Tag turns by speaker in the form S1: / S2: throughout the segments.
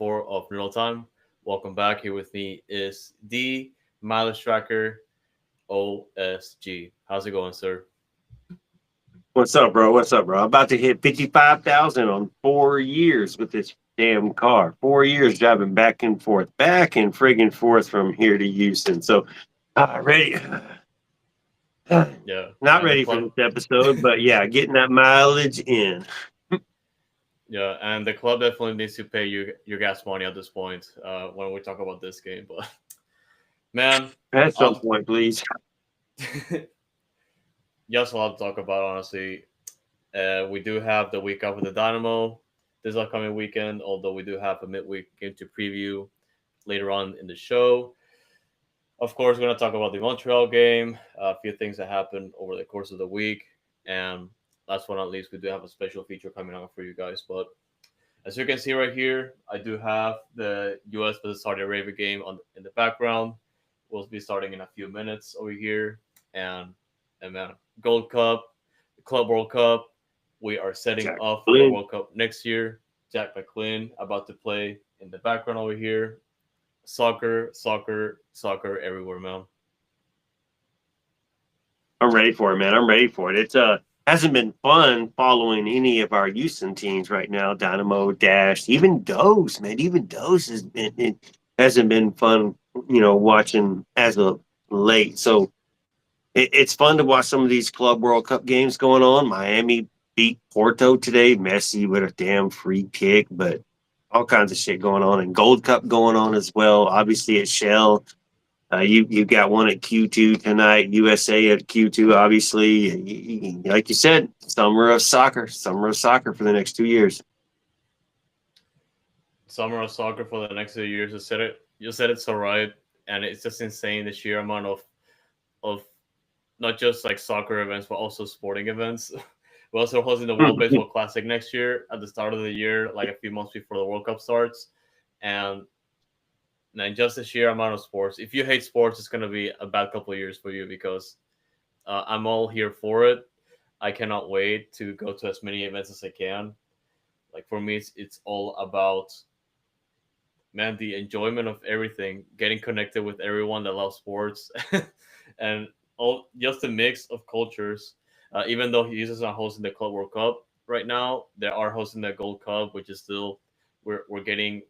S1: 4 of Noodle Time. Welcome back. Here with me is the Mileage Tracker OSG. How's it going, sir?
S2: What's up, bro? What's up, bro? I'm about to hit 55,000 on 4 years with this damn car. 4 years driving back and friggin' forth from here to Houston. So, ready.
S1: Yeah,
S2: Not
S1: and the
S2: ready for
S1: club,
S2: this episode, but yeah, getting that mileage in
S1: yeah, and the club definitely needs to pay your gas money at this point. When we talk about this game, but man,
S2: at some
S1: I'll,
S2: point, please.
S1: just a lot to talk about. Honestly, we do have the week off with the Dynamo this upcoming weekend. Although we do have a midweek game to preview later on in the show. Of course, we're going to talk about the Montreal game, a few things that happened over the course of the week, and last but not least, we do have a special feature coming out for you guys. But as you can see right here, I do have the U.S. versus Saudi Arabia game in the background. We'll be starting in a few minutes over here, and man, Gold Cup, Club World Cup. We are setting
S2: Jack
S1: up for the
S2: Flynn.
S1: World Cup next year. Jack McLean about to play in the background over here. Soccer, soccer, soccer everywhere, man.
S2: I'm ready for it, man. I'm ready for it. It's hasn't been fun following any of our Houston teams right now. Dynamo, Dash, even Dose, man. Even Dose has been it hasn't been fun, watching as of late. So it's fun to watch some of these Club World Cup games going on. Miami beat Porto today. Messi with a damn free kick, but all kinds of shit going on, and Gold Cup going on as well. Obviously at Shell. You got one at Q2 tonight, USA at Q2. Obviously, like you said, summer of soccer for the next 2 years.
S1: Summer of soccer for the next 2 years. You said it so right, and it's just insane the sheer amount of not just like soccer events, but also sporting events. We're also hosting the World Baseball Classic next year at the start of the year, like a few months before the World Cup starts, and then just the sheer amount of sports. If you hate sports, it's gonna be a bad couple of years for you because I'm all here for it. I cannot wait to go to as many events as I can. Like for me, it's all about man the enjoyment of everything, getting connected with everyone that loves sports, and all just a mix of cultures. Even though he is not hosting the Club World Cup right now, they are hosting the Gold Cup, which is still we're getting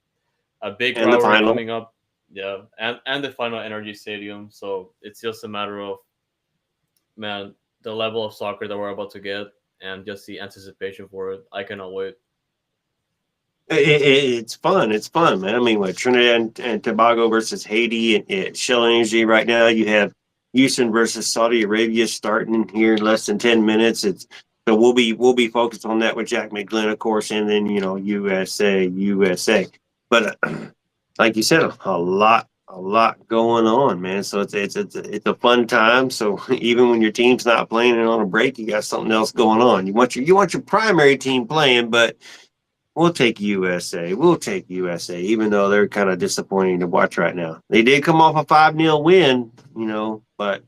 S1: a big
S2: And the
S1: rivalry
S2: final.
S1: coming up. Yeah, and the final Energy Stadium. So it's just a matter of man the level of soccer that we're about to get and just the anticipation for it. I cannot wait.
S2: It's fun. It's fun, man. I mean, what Trinidad and Tobago versus Haiti and Shell Energy right now. You have Houston versus Saudi Arabia starting here in less than 10 minutes. It's so we'll be focused on that with Jack McGlynn, of course, and then USA. But like you said, a lot going on, man. So it's a fun time. So even when your team's not playing and on a break, you got something else going on. You want your primary team playing, but we'll take USA. We'll take USA, even though they're kind of disappointing to watch right now. They did come off a 5-0 win, but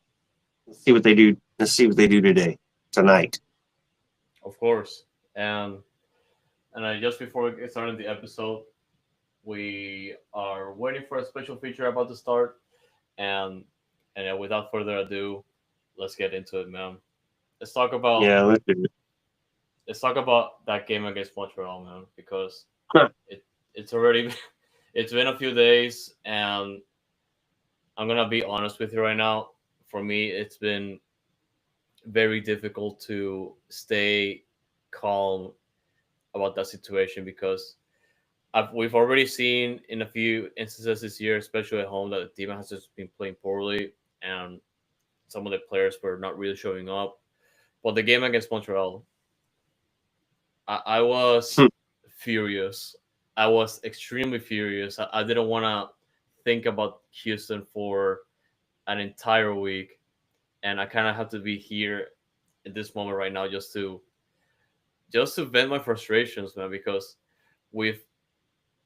S2: let's see what they do. Let's see what they do tonight.
S1: Of course, and just before we get started the episode, we are waiting for a special feature about to start, and without further ado, let's get into it, man. Let's talk about
S2: Yeah, let's do
S1: let's talk about that game against Montreal, man, because
S2: it.
S1: it's already it's been a few days, and I'm gonna be honest with you right now. For me, it's been very difficult to stay calm about that situation because we've already seen in a few instances this year, especially at home, that the team has just been playing poorly and some of the players were not really showing up. But the game against Montreal, I was furious. I was extremely furious. I didn't want to think about Houston for an entire week, and I kind of have to be here in this moment right now just to vent my frustrations, man. Because we've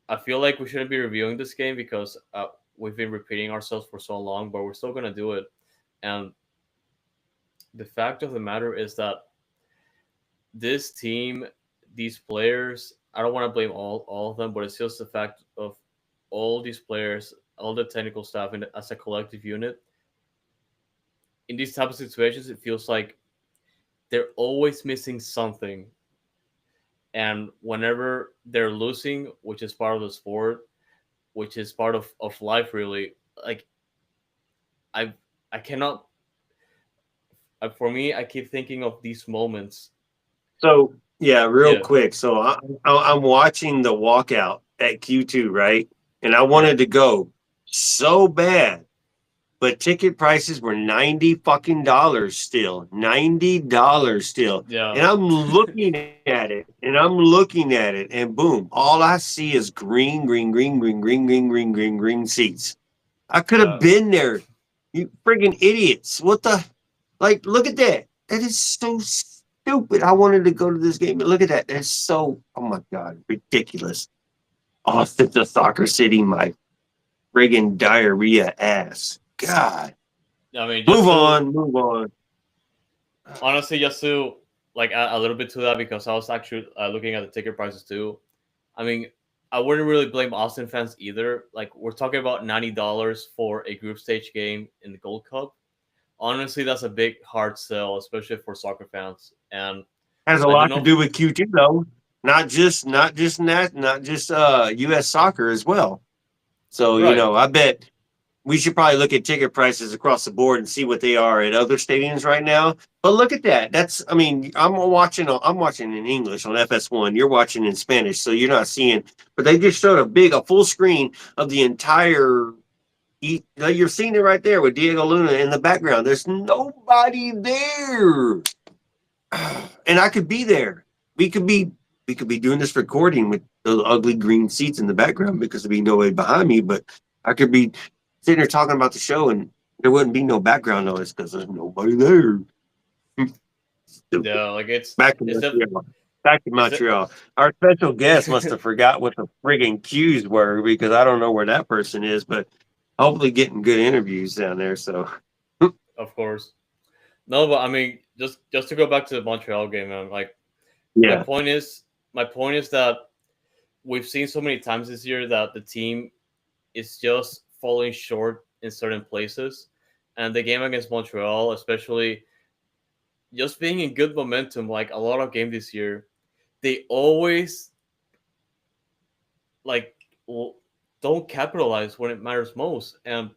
S1: I feel like we shouldn't be reviewing this game because we've been repeating ourselves for so long, but we're still gonna do it. And the fact of the matter is that this team, these players, I don't want to blame all of them, but it's just the fact of all these players, all the technical staff, and as a collective unit. In these type of situations, it feels like they're always missing something, and whenever they're losing, which is part of the sport, which is part of life, really, like I I cannot. For me, I keep thinking of these moments.
S2: So yeah, real
S1: Yeah,
S2: quick. So I'm watching the walkout at Q2, right? And I
S1: yeah,
S2: wanted to go so bad, but ticket prices were $90 still, $90 still. And
S1: yeah,
S2: I'm looking at it, and I'm looking at it, and boom, all I see is green, green, green, green, green, green, green, green, green seats. I could have
S1: yeah,
S2: been there. You friggin' idiots! What the like, look at that. That is so stupid. I wanted to go to this game, but look at that. That's so, oh my God, ridiculous. Austin's a soccer city, my friggin' diarrhea ass. God.
S1: I mean,
S2: Move on, move on.
S1: honestly, just to like add a little bit to that, because I was actually looking at the ticket prices too. I mean, I wouldn't really blame Austin fans either. Like, we're talking about $90 for a group stage game in the Gold Cup. Honestly, that's a big hard sell, especially for soccer fans. And
S2: Has a
S1: I do
S2: lot to
S1: know,
S2: do with Q2 though. Not just US soccer as well. So,
S1: right?
S2: I bet we should probably look at ticket prices across the board and see what they are at other stadiums right now. But look at that. That's I mean, I'm watching in English on FS1. You're watching in Spanish, so you're not seeing. But they just showed a full screen of the entire. You're seeing it right there with Diego Luna in the background. There's nobody there, and I could be there. We could be we could be doing this recording with the ugly green seats in the background because there'd be nobody behind me. But I could be sitting there talking about the show, and there wouldn't be no background noise because there's nobody there. Stupid.
S1: Yeah, like
S2: Back to
S1: it's the
S2: Montreal. Back to
S1: is it
S2: Montreal. Our special guest must have forgot what the friggin' cues were because I don't know where that person is, but hopefully getting good interviews down there. So
S1: of course. No, but I mean, just to go back to the Montreal game, man. Like, my
S2: yeah,
S1: point is, my point is that we've seen so many times this year that the team is just falling short in certain places, and the game against Montreal, especially, just being in good momentum, like a lot of games this year, they always like don't capitalize when it matters most, and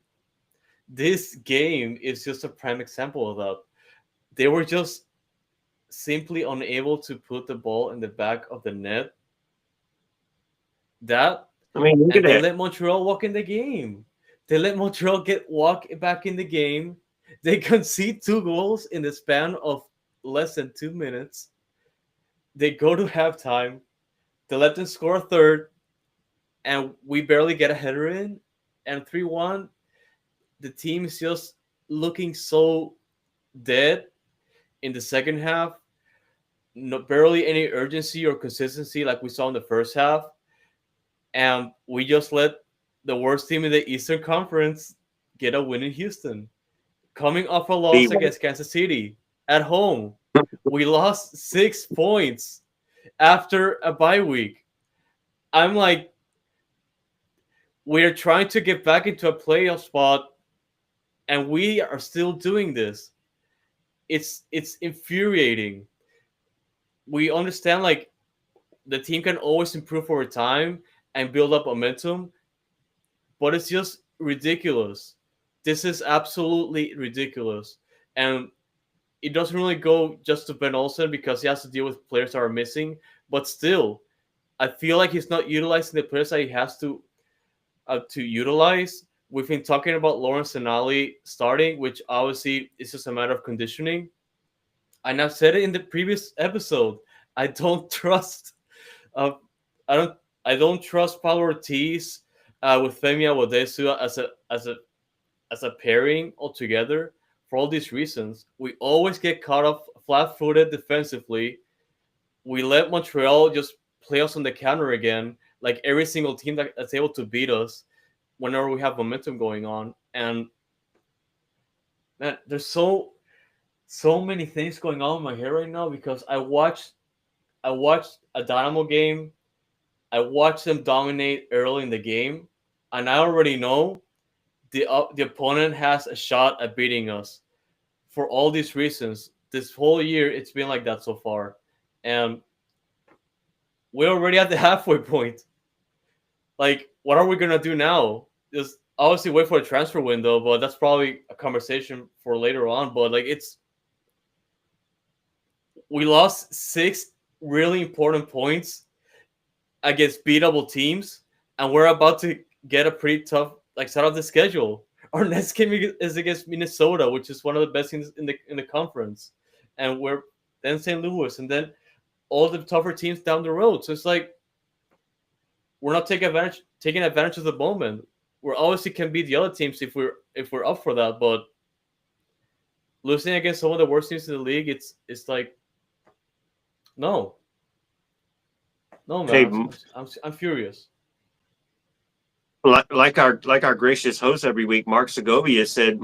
S1: this game is just a prime example of that. They were just simply unable to put the ball in the back of the net. That
S2: I mean, look at
S1: and they
S2: that.
S1: let Montreal walk in the game. They let Montreal get walk back in the game. They concede 2 goals in the span of less than 2 minutes. They go to halftime. They let them score a third, and we barely get a header in. And 3-1, the team is just looking so dead in the second half. No, barely any urgency or consistency like we saw in the first half. And we just let the worst team in the Eastern Conference get a win in Houston. Coming off a
S2: Be
S1: loss against Kansas City at home, we lost 6 points after a bye week. I'm like, we're trying to get back into a playoff spot, and we are still doing this. It's infuriating. We understand like the team can always improve over time and build up momentum, but it's just ridiculous. This is absolutely ridiculous. And it doesn't really go just to Ben Olsen because he has to deal with players that are missing, but still, I feel like he's not utilizing the players that he has to utilize. We've been talking about Lawrence and Ali starting, which obviously is just a matter of conditioning. And I've said it in the previous episode. I don't trust. Uh, I don't. I don't trust Paulo Ortiz with Femi Awodesu as a pairing altogether for all these reasons. We always get caught up flat-footed defensively. We let Montreal just play us on the counter again, like every single team that's able to beat us whenever we have momentum going on. And man, there's so many things going on in my head right now because I watched a Dynamo game I watched them dominate early in the game, and I already know the opponent has a shot at beating us for all these reasons. This whole year, it's been like that so far, and we're already at the halfway point. Like, what are we gonna do now? Just obviously wait for a transfer window, but that's probably a conversation for later on. But like, it's we lost six really important points against beatable teams, and we're about to get a pretty tough like start of the schedule. Our next game is against Minnesota, which is one of the best teams in the conference, and we're then St. Louis, and then all the tougher teams down the road. So it's like we're not taking advantage of the moment. We obviously can beat the other teams if we're up for that, but losing against some of the worst teams in the league, it's like no, no
S2: Hey,
S1: man, I'm furious.
S2: like our gracious host every week, Mark Segovia said,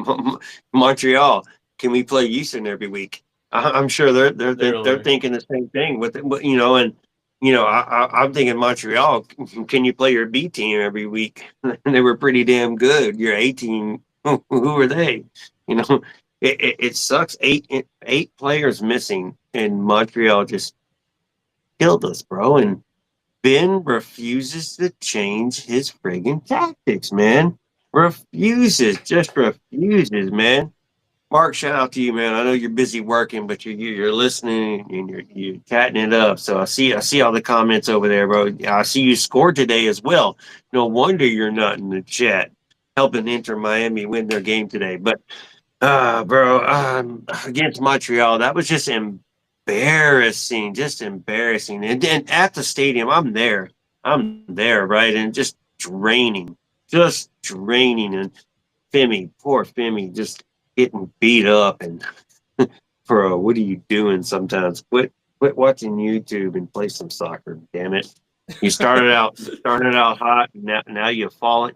S2: Montreal, can we play Houston every week? I'm sure they're
S1: Literally,
S2: thinking the same thing with and I'm thinking Montreal, can you play your B team every week? And they were pretty damn good. Your A team, who are they? You know, it sucks. Eight players missing, and Montreal just killed us, bro. And Ben refuses to change his friggin' tactics, man. Just refuses, man. Mark, shout out to you, man. I know you're busy working, but you're listening and you're chatting it up. So I see all the comments over there, bro. I see you scored today as well. No wonder you're not in the chat helping Inter Miami win their game today. But bro, against Montreal, that was embarrassing, just embarrassing. And then at the stadium, I'm there, right, and just draining. And Femi, poor Femi, just getting beat up. And bro, what are you doing? Sometimes quit watching YouTube and play some soccer. Damn it! You started out hot. Now you're falling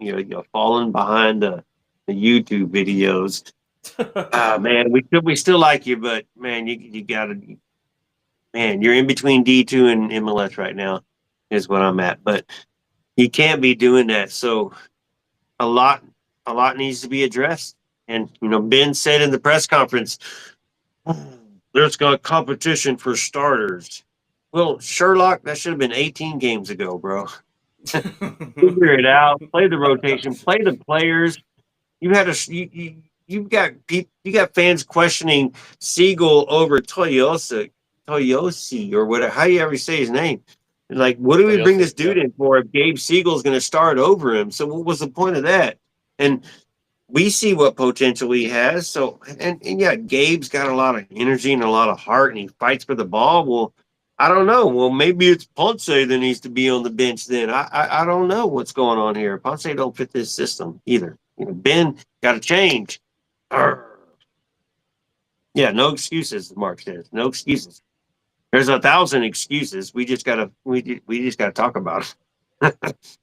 S2: behind the YouTube videos. Man, we still like you, but man, you gotta man, you're in between D2 and MLS right now, is what I'm at. But you can't be doing that. So a lot a lot needs to be addressed. And Ben said in the press conference, there's got competition for starters. Well, Sherlock, that should have been 18 games ago, bro. Figure it out. Play the rotation. Play the players. You had a you got fans questioning Siegel over Toyosi or whatever. How do you ever say his name? Like, what do we bring
S1: Toyosi,
S2: this
S1: yeah.
S2: dude in for if Gabe Siegel's going to start over him? So what was the point of that? And we see what potential he has. So and yeah, Gabe's got a lot of energy and a lot of heart, and he fights for the ball. Well, I don't know. Well, maybe it's Ponce that needs to be on the bench. Then I don't know what's going on here. Ponce don't fit this system either. Ben got to change. Arr. Yeah, no excuses. Mark says no excuses. There's 1,000 excuses. We just gotta talk about it.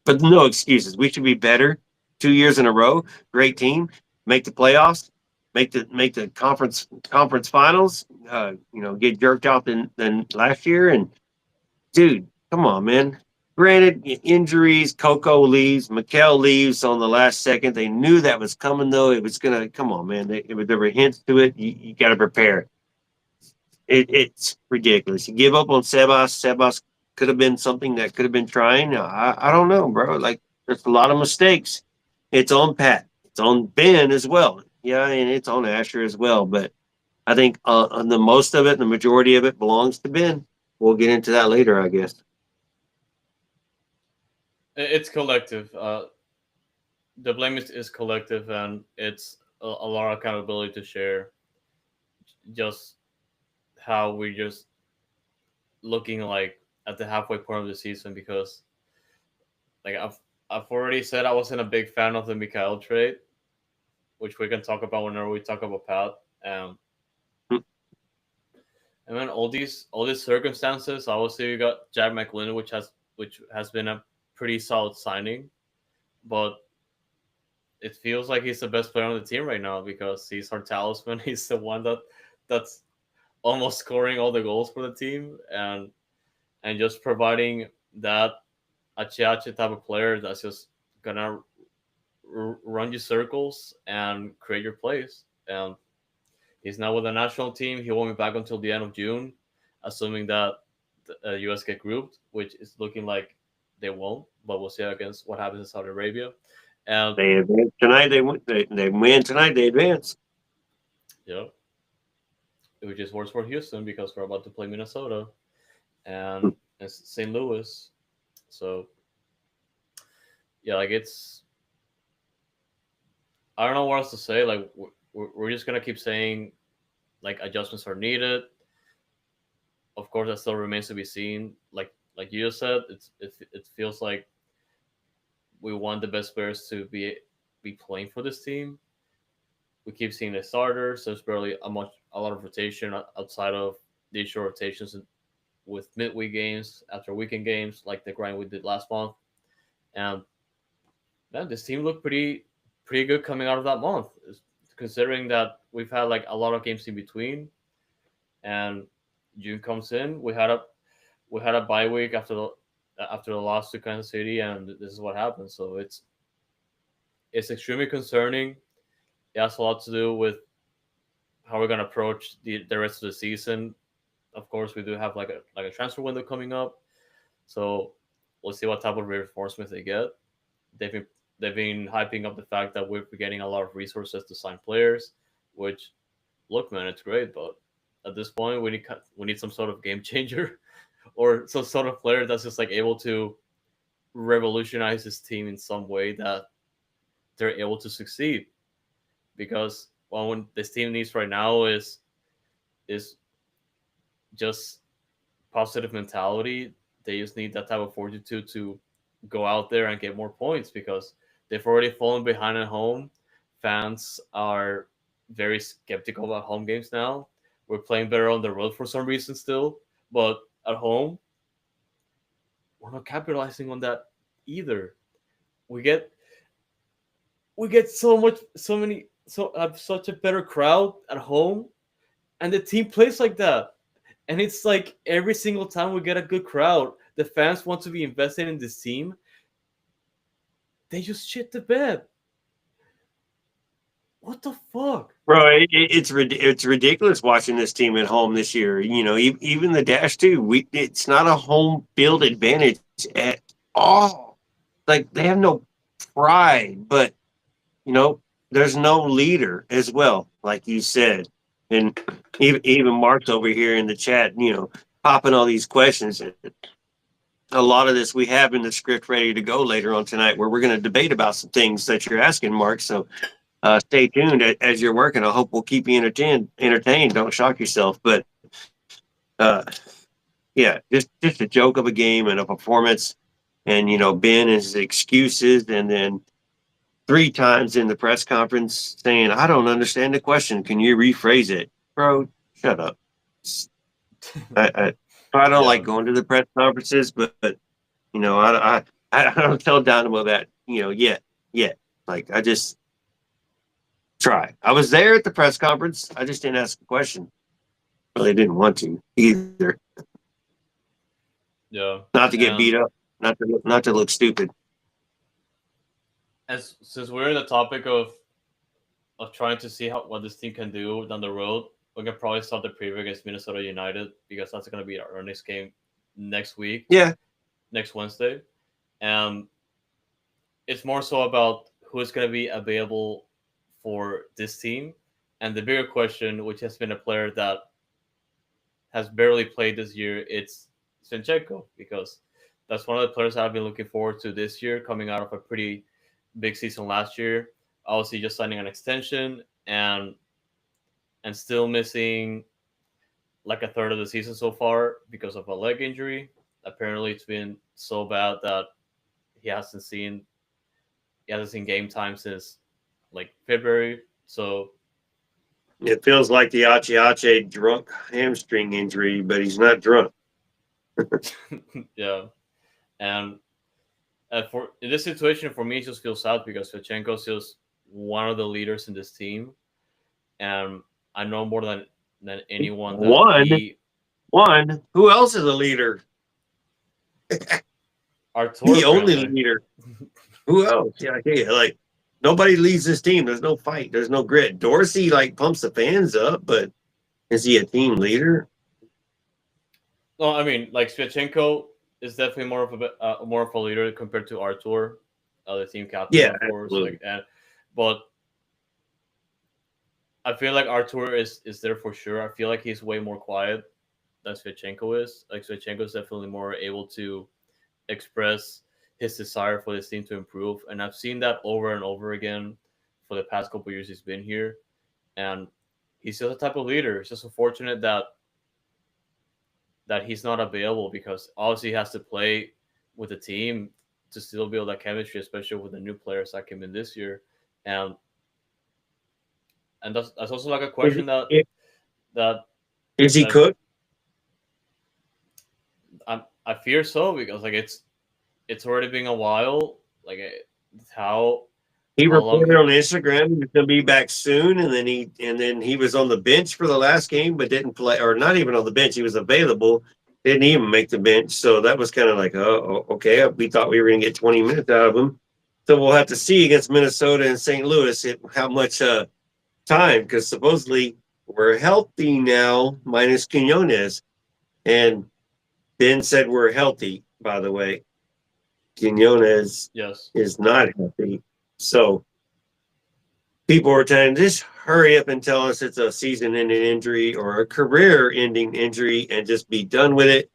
S2: But no excuses. We should be better 2 years in a row. Great team. Make the playoffs. Make the conference finals. Get jerked out than last year. And dude, come on, man. Granted, injuries, Coco leaves, Mikel leaves on the last second. They knew that was coming, though. It was going to, come on, man. There were hints to it. You got to prepare. It's ridiculous. You give up on Sebas. Sebas could have been something that could have been trying. I don't know, bro. Like, there's a lot of mistakes. It's on Pat. It's on Ben as well. Yeah, and it's on Asher as well. But I think the most of it, the majority of it belongs to Ben. We'll get into that later, I guess.
S1: It's collective. The blame is collective, and it's a lot of accountability to share. Just how we're just looking like at the halfway point of the season because like I've already said I wasn't a big fan of the Mikhail trade, which we can talk about whenever we talk about Pat. Um, and then all these circumstances. Obviously, we got Jack McLean, which has been a pretty solid signing, but it feels like he's the best player on the team right now because he's our talisman. He's the one that's almost scoring all the goals for the team and just providing that a Chiachi type of player that's just gonna run you circles and create your plays. And he's now with the national team. He won't be back until the end of June, assuming that the US get grouped, which is looking like they won't. But we'll see against what happens in Saudi Arabia. And
S2: They advance tonight. They win tonight. They advance.
S1: you know, which is worse for Houston because we're about to play Minnesota and it's St. Louis. So yeah, like it's I don't know what else to say. Like we're just gonna keep saying like adjustments are needed. Of course, that still remains to be seen. Like you just said, it feels like we want the best players to be playing for this team. We keep seeing the starters. There's barely a lot of rotation outside of the short rotations with midweek games after weekend games, like the grind we did last month. And man, this team looked pretty good coming out of that month, considering that we've had like a lot of games in between. And June comes in, we had a bye week after the loss to Kansas City, and this is what happened. So it's extremely concerning. It has a lot to do with how we're gonna approach the rest of the season. Of course, we do have like a transfer window coming up, so we'll see what type of reinforcements they get. They've been they've been hyping up the fact that we're getting a lot of resources to sign players, which look, man, it's great, but at this point, we need some sort of game changer or some sort of player that's just like able to revolutionize his team in some way that they're able to succeed. Because well, when this team needs right now is just positive mentality. They just need that type of fortitude to go out there and get more points because they've already fallen behind at home. Fans are very skeptical about home games now. We're playing better on the road for some reason still, but at home, we're not capitalizing on that either. We get we get such a better crowd at home, and the team plays like that. And it's like every single time we get a good crowd, the fans want to be invested in this team. They just shit the bed. What the fuck?
S2: Bro, it's ridiculous watching this team at home this year. You know, even the Dash too. It's not a home field advantage at all. Like they have no pride, but you know, there's no leader as well, like you said. And even Mark's over here in the chat, you know, popping all these questions. A lot of this we have in the script ready to go later on tonight, where we're going to debate about some things that you're asking, Mark. So stay tuned as you're working. I hope we'll keep you entertained. Entertained. Don't shock yourself. But uh, yeah, just a joke of a game and a performance, and you know Ben and his excuses, and then 3 times in the press conference saying, "I don't understand the question. Can you rephrase it, bro? Shut up." I don't like
S1: Yeah,
S2: going to the press conferences, but you know I don't tell Dynamo that yet. Like I just try. I was there at the press conference. I just didn't ask a question. Really didn't want to either.
S1: yeah.
S2: Not to get beat
S1: And
S2: up. Not to look stupid.
S1: as since we're in the topic of trying to see what this team can do down the road, we can probably start the preview against Minnesota United because that's going to be our next game next week,
S2: Yeah,
S1: next Wednesday, and it's more so about who is going to be available for this team. And the bigger question, which has been a player that has barely played this year, it's Zinchenko because that's one of the players I've been looking forward to this year, coming out of a pretty big season last year. Obviously, just signing an extension and still missing like a third of the season so far because of a leg injury. Apparently, it's been so bad that he hasn't seen he hasn't seen game time since like February. So
S2: it feels like the Ache drunk hamstring injury, but he's not drunk.
S1: yeah, and for in this situation, for me, it just feels sad because Shevchenko's just one of the leaders in this team, and I know more than anyone that
S2: One, one. Who else is a leader?
S1: Artur
S2: The only
S1: apparently.
S2: leader. Who else? Yeah, yeah. Like nobody leads this team. There's no fight. There's no grit. Dorsey like pumps the fans up, but is he a team leader?
S1: No, I mean like Sviatchenko is definitely more of a leader compared to Artur, the team captain,
S2: Yeah,
S1: of course.
S2: absolutely.
S1: But I feel like Artur is there for sure. I feel like he's way more quiet than Sviatchenko is. Like Sviatchenko is definitely more able to express his desire for this team to improve, and I've seen that over and over again for the past couple years he's been here. And he's just a type of leader. It's just unfortunate that he's not available because obviously he has to play with the team to still build that chemistry, especially with the new players that came in this year. And that's also like a
S2: Is,
S1: question that
S2: is,
S1: that
S2: is he
S1: that
S2: cooked?
S1: I fear so because like it's already been a while. Like how
S2: He
S1: how long?
S2: reported on Instagram he's going to be back soon, and then he was on the bench for the last game, but didn't play, or not even on the bench. He was available, didn't even make the bench. So that was kind of like, oh, okay. We thought we were going to get 20 minutes out of him. So we'll have to see against Minnesota and St. Louis how much time, because supposedly we're healthy now, minus Quinones, and Ben said we're healthy. By the way, Quinones
S1: Yes.
S2: is not healthy, so people were telling just hurry up and tell us it's a season-ending injury or a career-ending injury and just be done with it.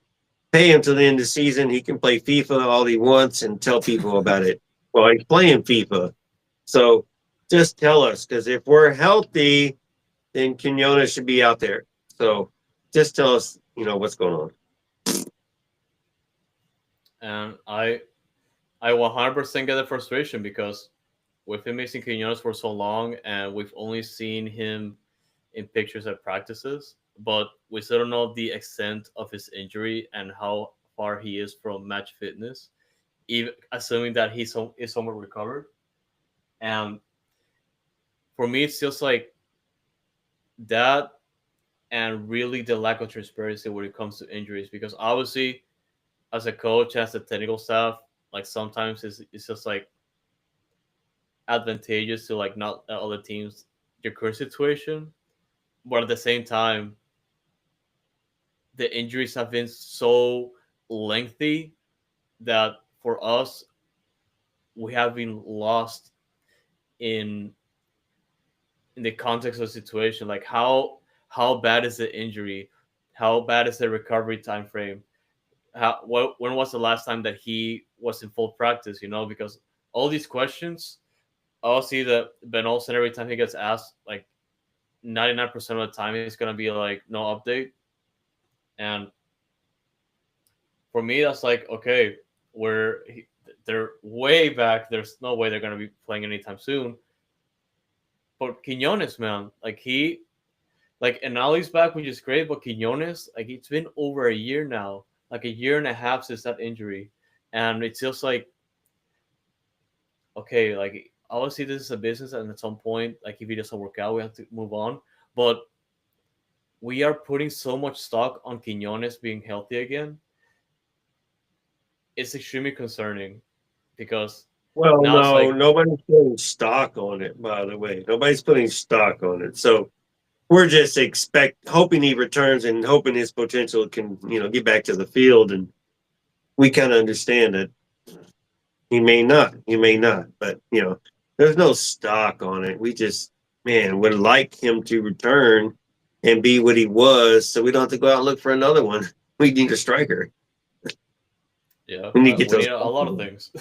S2: Pay him to the end of the season. He can play FIFA all he wants and tell people about it. Well, he's playing FIFA, so just tell us, because if we're healthy, then Quinones should be out there. So just tell us, what's going on.
S1: And I 100% get the frustration because with him missing Quinones for so long, and we've only seen him in pictures at practices, but we still don't know the extent of his injury and how far he is from match fitness, even assuming that is somewhat recovered. And for me, it's just like that, and really the lack of transparency when it comes to injuries, because obviously, as a coach, as a technical staff, like sometimes it's just like advantageous to like not let other teams your current situation, but at the same time, the injuries have been so lengthy that for us, we have been lost in in the context of the situation. Like how bad is the injury? How bad is the recovery time frame? When was the last time that he was in full practice? Because all these questions, I'll see that Ben Olsen every time he gets asked, like 99% of the time he's gonna be like no update. And for me, that's like okay, they're way back. There's no way they're gonna be playing anytime soon. But Quinones, man, and now he's back, which is great. But Quinones, like it's been over a year now, like a year and a half since that injury, and it's just like okay, like obviously this is a business, and at some point, like if it doesn't work out, we have to move on. But we are putting so much stock on Quinones being healthy again. It's extremely concerning because
S2: Well,
S1: now it's
S2: no,
S1: like
S2: nobody's putting stock on it, by the way. Nobody's putting stock on it. So we're just hoping he returns and hoping his potential can, get back to the field. And we kind of understand that he may not, but there's no stock on it. We just, man, would like him to return and be what he was, so we don't have to go out and look for another one. We need a striker.
S1: yeah,
S2: We need to get
S1: we
S2: those.
S1: need a lot of things.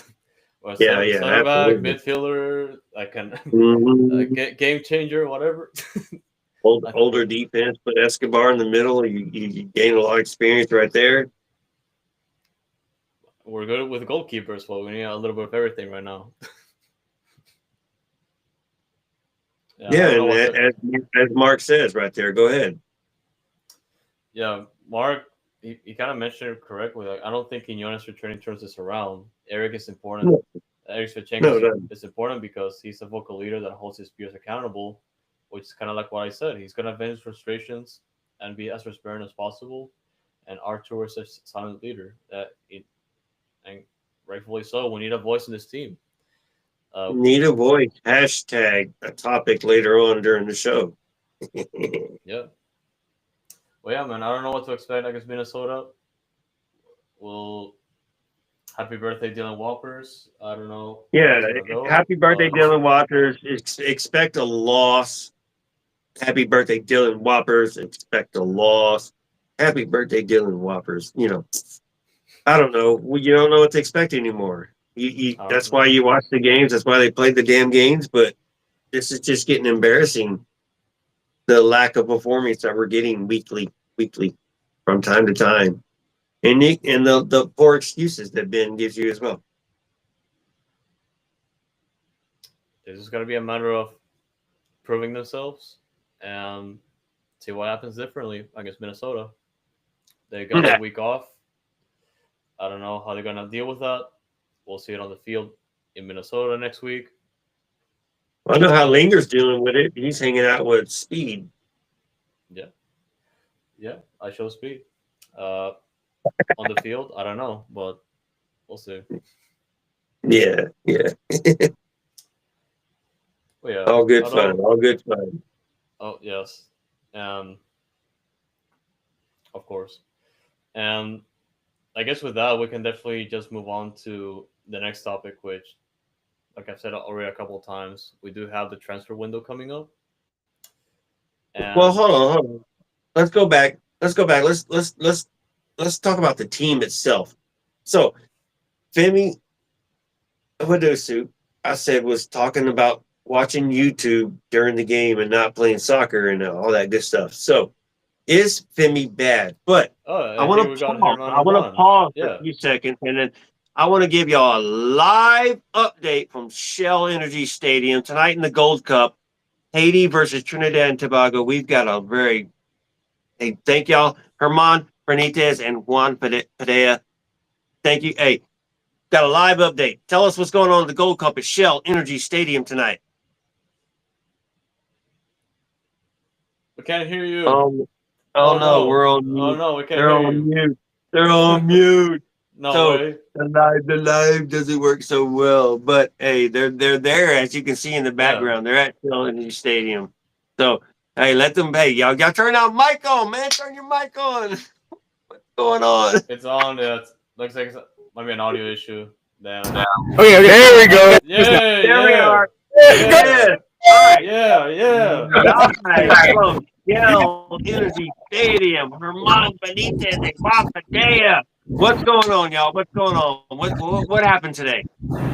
S1: Well,
S2: Yeah, yeah,
S1: center back,
S2: absolutely.
S1: midfielder, like an
S2: Mhm.
S1: game changer, whatever. I think
S2: Older defense, put Escobar in the middle. You gain a lot of experience right there.
S1: we're good with goalkeepers, but we need a little bit of everything right now. Yeah, I
S2: Yeah,
S1: don't know
S2: and
S1: what the
S2: as Mark says right there, go ahead.
S1: yeah Mark. He kind of mentioned it correctly. Like I don't think Quinones returning turns this around. Eric is important.
S2: No,
S1: Eric Svechenko
S2: no, no.
S1: is important because he's a vocal leader that holds his peers accountable, which is kind of like what I said. He's gonna vent his frustrations and be as transparent as possible. And Artur is a silent leader and rightfully so. We need a voice in this team. Uh,
S2: Need a voice. Hashtag a topic later on during the show.
S1: yeah. Well, yeah, man. I don't know what to expect against Minnesota. Well, happy birthday, Dylan Walkers. I don't know how
S2: Yeah.
S1: it's gonna go,
S2: Happy birthday,
S1: but
S2: Dylan Waters. Expect a loss. Happy birthday, Dylan Whoppers. Expect a loss. Happy birthday, Dylan Whoppers. I don't know. You don't know what to expect anymore.
S1: I don't
S2: That's why
S1: know.
S2: you watch the games. That's why they played the damn games. But this is just getting embarrassing. The lack of performance that we're getting weekly, from time to time, and the poor excuses that Ben gives you as well.
S1: This is gonna be a matter of proving themselves and see what happens differently against Minnesota. They got the week off. I don't know how they're gonna deal with that. We'll see it on the field in Minnesota next week.
S2: I know how Linger's dealing with it. He's hanging out with Speed.
S1: Yeah, yeah. I show speed. Uh, on the field, I don't know, but we'll see.
S2: Yeah, yeah.
S1: But yeah,
S2: All good fun.
S1: although
S2: All good fun.
S1: oh yes, and of course, and I guess with that we can definitely just move on to the next topic, which, like I've said already a couple of times, we do have the transfer window coming up, and
S2: Well, hold on. Let's go back. Let's go back. Let's talk about the team itself. So, Femi Hudosu, I said, was talking about watching YouTube during the game and not playing soccer and all that good stuff. So, is Femi bad? But
S1: oh,
S2: I
S1: and here
S2: want
S1: we
S2: to
S1: got
S2: pause.
S1: Herman
S2: I want to
S1: Juan.
S2: pause for a
S1: Yeah,
S2: few seconds, and then I want to give y'all a live update from Shell Energy Stadium tonight in the Gold Cup, Haiti versus Trinidad and Tobago. We've got a very hey, thank y'all, Herman Benitez and Juan Padilla. Thank you. Hey, got a live update. Tell us what's going on in the Gold Cup at Shell Energy Stadium tonight.
S1: we can't hear you.
S2: Um, oh
S1: Oh
S2: no,
S1: no!
S2: we're on
S1: Oh
S2: mute.
S1: no, we can't
S2: They're
S1: hear
S2: on
S1: you.
S2: mute. They're on mute.
S1: No
S2: So
S1: way.
S2: the live doesn't work so well. But hey, they're there as you can see in the
S1: Yeah,
S2: background. They're at Shell Energy Stadium. So hey, let them. Hey, y'all turn that mic on, man. Turn your mic on. What's going on?
S1: it's on. Yeah, it looks like it's might be an audio issue. Damn.
S3: Okay, okay. There we go.
S1: Yeah,
S2: There we
S1: yeah,
S2: are.
S1: yeah,
S2: Yes. All right.
S1: yeah, yeah.
S2: Live from Shell Energy Stadium. Herman Benitez and Juan Padilla. What's going on, y'all? What's going on? What happened today?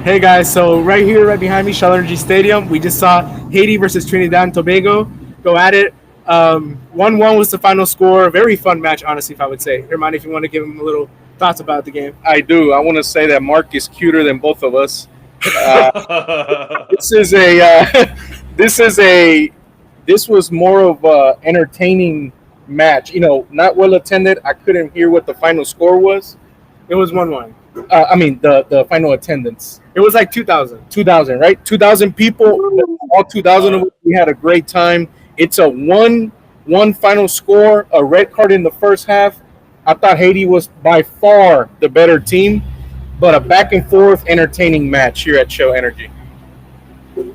S3: Hey guys, so right here, right behind me, Shell Energy Stadium, we just saw Haiti versus Trinidad and Tobago go at it. 1-1 was the final score. Very fun match, honestly, if I would say. Herman, if you want to give him a little thoughts about the game.
S4: I do. I want to say that Mark is cuter than both of us. Uh, this is a this is a this was more of a entertaining match. You know, not well attended. I couldn't hear what the final score was.
S3: It was 1-1.
S4: I mean the final attendance.
S3: It was like 2,000.
S4: 2,000, right? 2,000 people. All 2,000 of
S1: uh,
S4: us. We had a great time. It's a 1-1 final score. A red card in the first half. I thought Haiti was by far the better team, but a back and forth entertaining match here at Show Energy.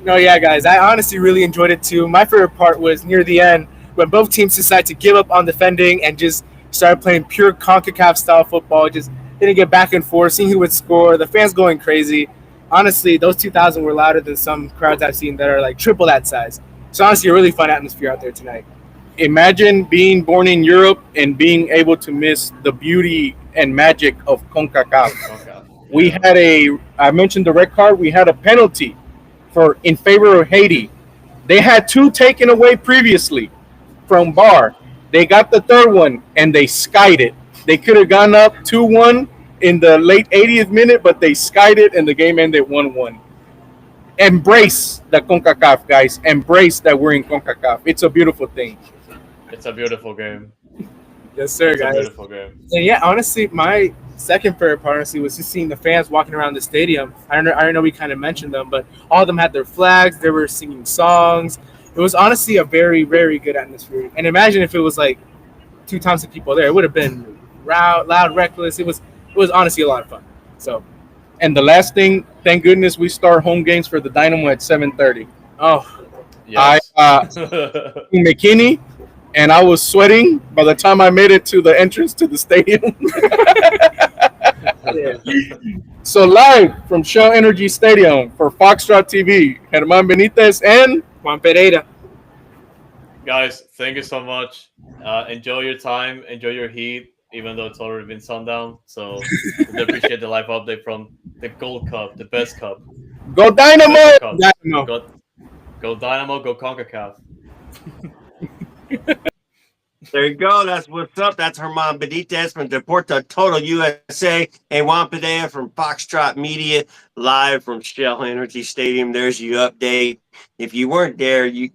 S3: No, yeah, guys, I honestly really enjoyed it too. My favorite part was near the end when both teams decided to give up on defending and just started playing pure CONCACAF style football. Just didn't get back and forth, seeing who would score. The fans going crazy. Honestly, those 2,000 were louder than some crowds I've seen that are like triple that size. So honestly, a really fun atmosphere out there tonight.
S4: Imagine being born in Europe and being able to miss the beauty and magic of CONCACAF.
S1: okay.
S4: We
S1: Yeah.
S4: had I mentioned the red card, we had a penalty for in favor of Haiti. They had two taken away previously from Bar. They got the third one and they skied it. They could have gone up 2-1 in the late 80th minute, but they skied it and the game ended 1-1. Embrace the CONCACAF, guys. Embrace that we're in CONCACAF. It's a beautiful thing.
S1: It's a beautiful game.
S3: Yes, sir,
S1: It's a
S3: guys.
S1: beautiful game.
S3: And yeah, honestly, my second favorite part, honestly, was just seeing the fans walking around the stadium. I know we kind of mentioned them, but all of them had their flags. They were singing songs. It was honestly a very, very good atmosphere. And imagine if it was like 2 times the people there. It would have been loud, reckless. It was honestly a lot of fun. So
S4: And the last thing, thank goodness we start home games for the Dynamo at 7:30.
S3: Oh,
S4: I
S1: Yes.
S4: in McKinney, and I was sweating by the time I made it to the entrance to the stadium.
S3: yeah.
S4: So live from Shell Energy Stadium for Foxtrot TV, Germán Benitez and
S3: Juan Pereira.
S1: Guys, thank you so much. Enjoy your time. Enjoy your heat, even though it's already been sundown. So we appreciate the live update from the Gold Cup, the best cup,
S4: Go
S1: the best of
S4: Dynamo!
S1: cups.
S3: Dynamo.
S1: Go Dynamo, go Concacaf.
S2: There you go. That's what's up. That's Herman Benitez from Deporta Total USA and Juan Padilla from Foxtrot Media, live from Shell Energy Stadium. There's your update. If you weren't there, you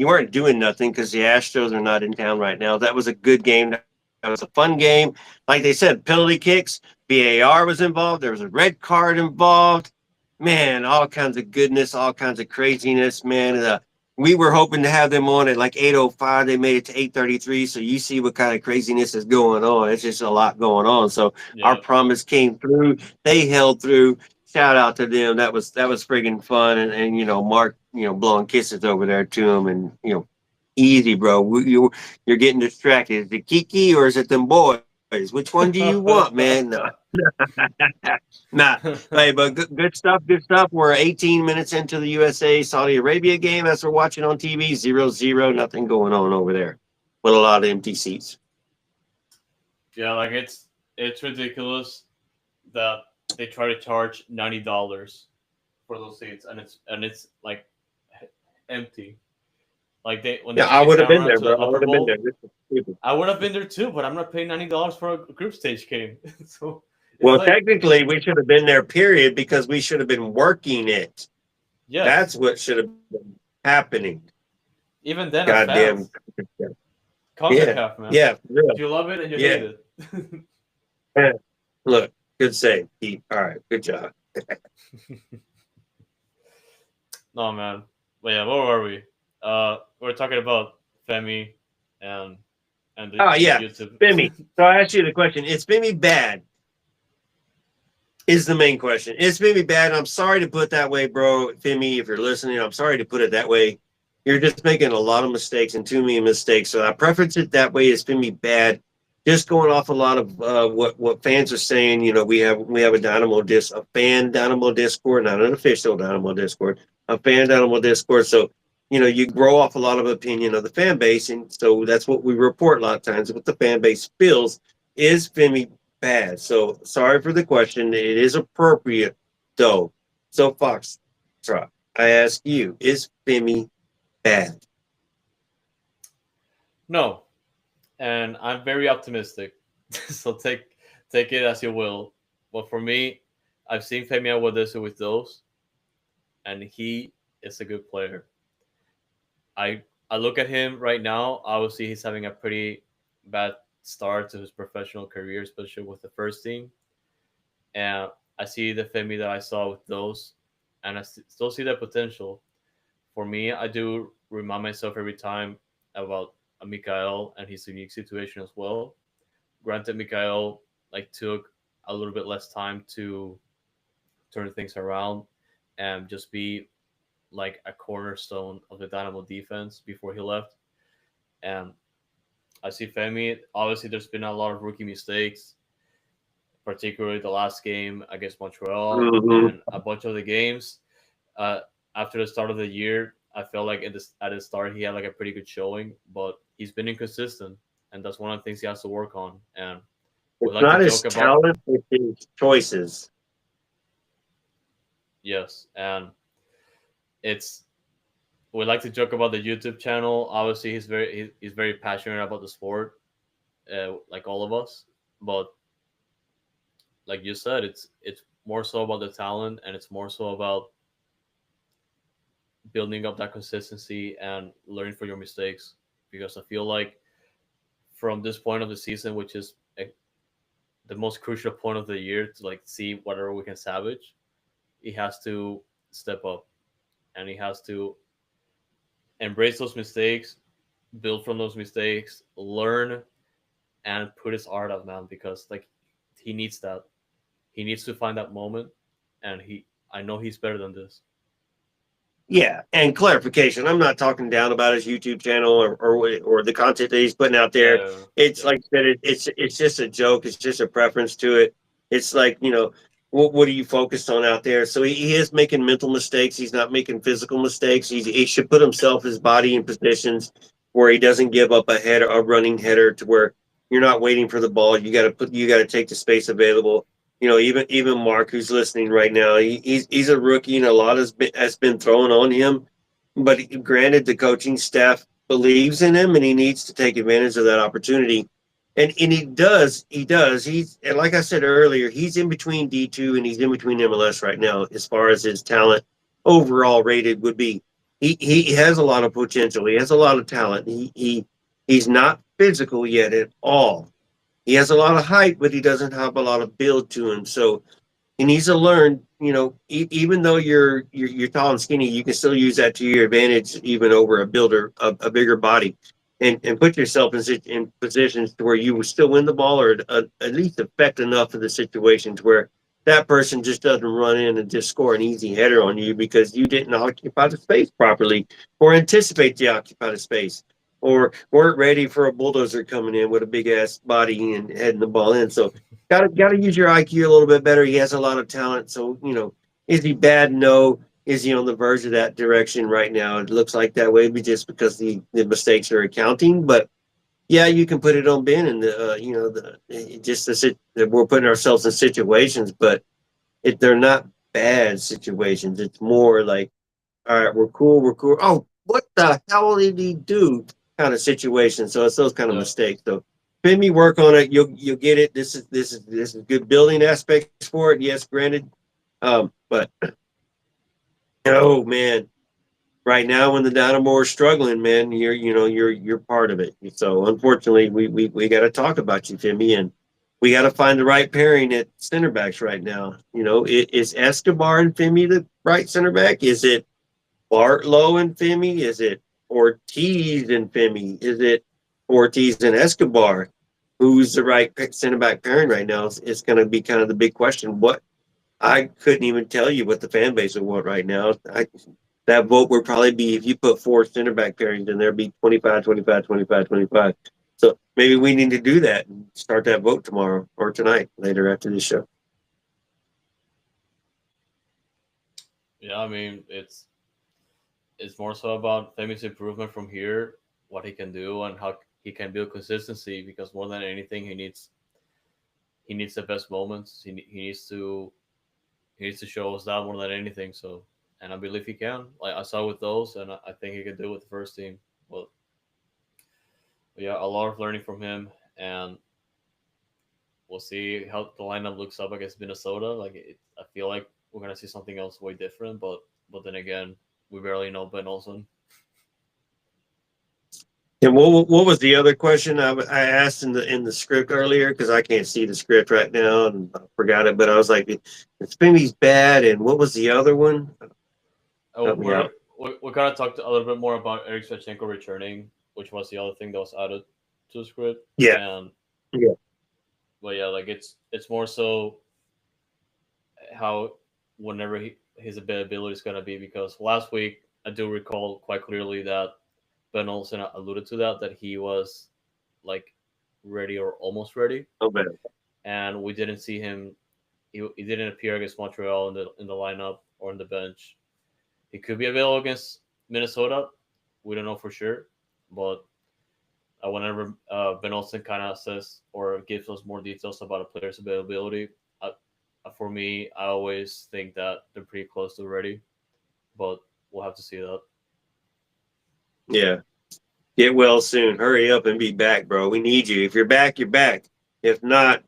S2: weren't doing nothing because the Astros are not in town right now. That was a good game. That was a fun game. Like they said, penalty kicks, VAR was involved. There was a red card involved. Man, all kinds of goodness, all kinds of craziness, man. We were hoping to have them on at like 8:05. They made it to 8:33. So you see what kind of craziness is going on. It's just a lot going on. So our
S1: Yeah.
S2: promise came through. They held through. Shout out to them. That was friggin' fun. And Mark, blowing kisses over there to him. And easy, bro. You're getting distracted. Is it Kiki or is it them boys? Which one do you want, man? No. Nah, hey, but good stuff. Good stuff. We're 18 minutes into the USA Saudi Arabia game as we're watching on TV. 0-0, nothing going on over there with a lot of empty seats.
S1: Yeah, like it's ridiculous that they try to charge $90 for those seats, and it's like empty. Like when they
S2: Yeah, I
S1: take a
S2: would have been
S1: camera
S2: there,
S1: to the
S2: bro. I
S1: upper
S2: would have been there.
S1: bowl,
S2: This is stupid.
S1: I would have been there too, but I'm not paying $90 for a group stage game. So it's
S2: Well,
S1: like,
S2: technically, we should have been there, period, because we should have been working it.
S1: yes,
S2: That's what should have been happening.
S1: even then as
S2: Goddamn.
S1: fans,
S2: Yeah,
S1: Concacaf, man.
S2: yeah, for real.
S1: You love it and you hate
S2: Yeah.
S1: it.
S2: Yeah. Look, good save, Pete. All right, good job.
S1: No, man. But yeah, where were we? We're talking about Femi and the
S2: Oh, yeah,
S1: YouTube.
S2: Femi. So I asked you the question: is Femi bad? Is the main question. Is Femi bad? I'm sorry to put it that way, bro. Femi, if you're listening, I'm sorry to put it that way. You're just making a lot of mistakes and too many mistakes. So I preference it that way. Is Femi bad? Just going off a lot of what fans are saying. We have a fan Dynamo Discord, not an official Dynamo Discord, a fan Dynamo Discord. So you grow off a lot of opinion of the fan base, and so that's what we report a lot of times. What the fan base feels is Femi bad. So sorry for the question. It is appropriate though. So Fox, I ask you: is Femi bad?
S1: No, and I'm very optimistic. So take it as you will. But for me, I've seen Femi Aguadese with those, and he is a good player. I look at him right now. Obviously, he's having a pretty bad start to his professional career, especially with the first team. And I see the Femi that I saw with those, and still see that potential. For me, I do remind myself every time about Mikael and his unique situation as well. Granted, Mikael took a little bit less time to turn things around and just be like a cornerstone of the Dynamo defense before he left. And I see Femi. Obviously, there's been a lot of rookie mistakes, particularly the last game against Montreal
S2: Mm-hmm.
S1: and a bunch of the games. Uh, After the start of the year, I felt like at the start he had like a pretty good showing, but he's been inconsistent, and that's one of the things he has to work on. And we
S2: It's
S1: like to
S2: not his
S1: joke about
S2: talent; it's his choices.
S1: yes, and it's we like to joke about the YouTube channel. Obviously, he's very passionate about the sport, like all of us. But like you said, it's more so about the talent, and it's more so about building up that consistency and learning from your mistakes. Because I feel like from this point of the season, which is the most crucial point of the year to like see whatever we can salvage, he has to step up and he has to embrace those mistakes, build from those mistakes, learn, and put his art out, man. Because like he needs that. He needs to find that moment, and I know he's better than this.
S2: Yeah, and clarification, I'm not talking down about his YouTube channel or the content that he's putting out there.
S1: Yeah,
S2: It's
S1: yeah,
S2: like I said, it's just a joke. It's just a preference to it. It's like, what are you focused on out there? So he is making mental mistakes. He's not making physical mistakes. He should put his body in positions where he doesn't give up a running header to where you're not waiting for the ball. You got to take the space available. Even Mark, who's listening right now, he's a rookie, and a lot has been thrown on him. But granted, the coaching staff believes in him, and he needs to take advantage of that opportunity. And he does. He does. And like I said earlier, he's in between D2 and he's in between MLS right now as far as his talent overall rated would be. He has a lot of potential. He has a lot of talent. He's not physical yet at all. He has a lot of height, but he doesn't have a lot of build to him. So he needs to learn. Even though you're tall and skinny, you can still use that to your advantage, even over a bigger body, and put yourself in positions to where you will still win the ball or at least affect enough of the situation to where that person just doesn't run in and just score an easy header on you because you didn't occupy the space properly or anticipate the occupied space or weren't ready for a bulldozer coming in with a big ass body and heading the ball in. So got to use your IQ a little bit better. He has a lot of talent. So, is he bad? No. Is he on the verge of that direction right now? It looks like that way, but just because the mistakes are accounting. But yeah, you can put it on Ben, and that we're putting ourselves in situations, but they're not bad situations. It's more like, all right, we're cool, we're cool. Oh, what the hell did he do? Kind of situation. So it's those kind of
S1: yeah.
S2: mistakes. So Femi, work on it. You'll get it. This is good building aspects for it. Yes, granted. But oh man, right now when the Dynamo are struggling, man, you're part of it. So unfortunately, we got to talk about you, Femi, and we got to find the right pairing at center backs right now. Is Escobar and Femi the right center back? Is it Bartlow and Femi? Is it Ortiz and Femi? Is it Ortiz and Escobar? Who's the right center back pairing right now? It's going to be kind of the big question. What I couldn't even tell you what the fan base would want right now. That vote would probably be if you put four center back pairings in there, be 25, 25, 25, 25. So maybe we need to do that and start that vote tomorrow or tonight, later after this show.
S1: Yeah, I mean it's more so about Femi's improvement from here, what he can do, and how he can build consistency. Because more than anything, he needs the best moments. He needs to show us that more than anything. So, and I believe he can. Like I saw with those, and I think he can do it with the first team. But yeah, a lot of learning from him, and we'll see how the lineup looks up against Minnesota. I feel like we're gonna see something else way different. But then again, we barely know Ben Olsen.
S2: And what was the other question I asked in the script earlier because I can't see the script right now and I forgot it. But I was like, "It's Femi's bad." And what was the other one?
S1: Oh,
S2: Help me out.
S1: we kind of talked a little bit more about Eric Shevchenko returning, which was the other thing that was added to the script.
S2: Yeah,
S1: And
S2: yeah.
S1: but yeah, like it's more so how whenever his availability is gonna be, because last week I do recall quite clearly that Ben Olsen alluded to that he was like ready or almost ready,
S2: Oh, bad.
S1: and we didn't see him. He didn't appear against Montreal in the lineup or on the bench. He could be available against Minnesota. We don't know for sure, but whenever Ben Olsen kind of says or gives us more details about a player's availability, for me, I always think that they're pretty close to ready, but we'll have to see that.
S2: Yeah. Get well soon. Hurry up and be back, bro. We need you. If you're back, you're back. If not,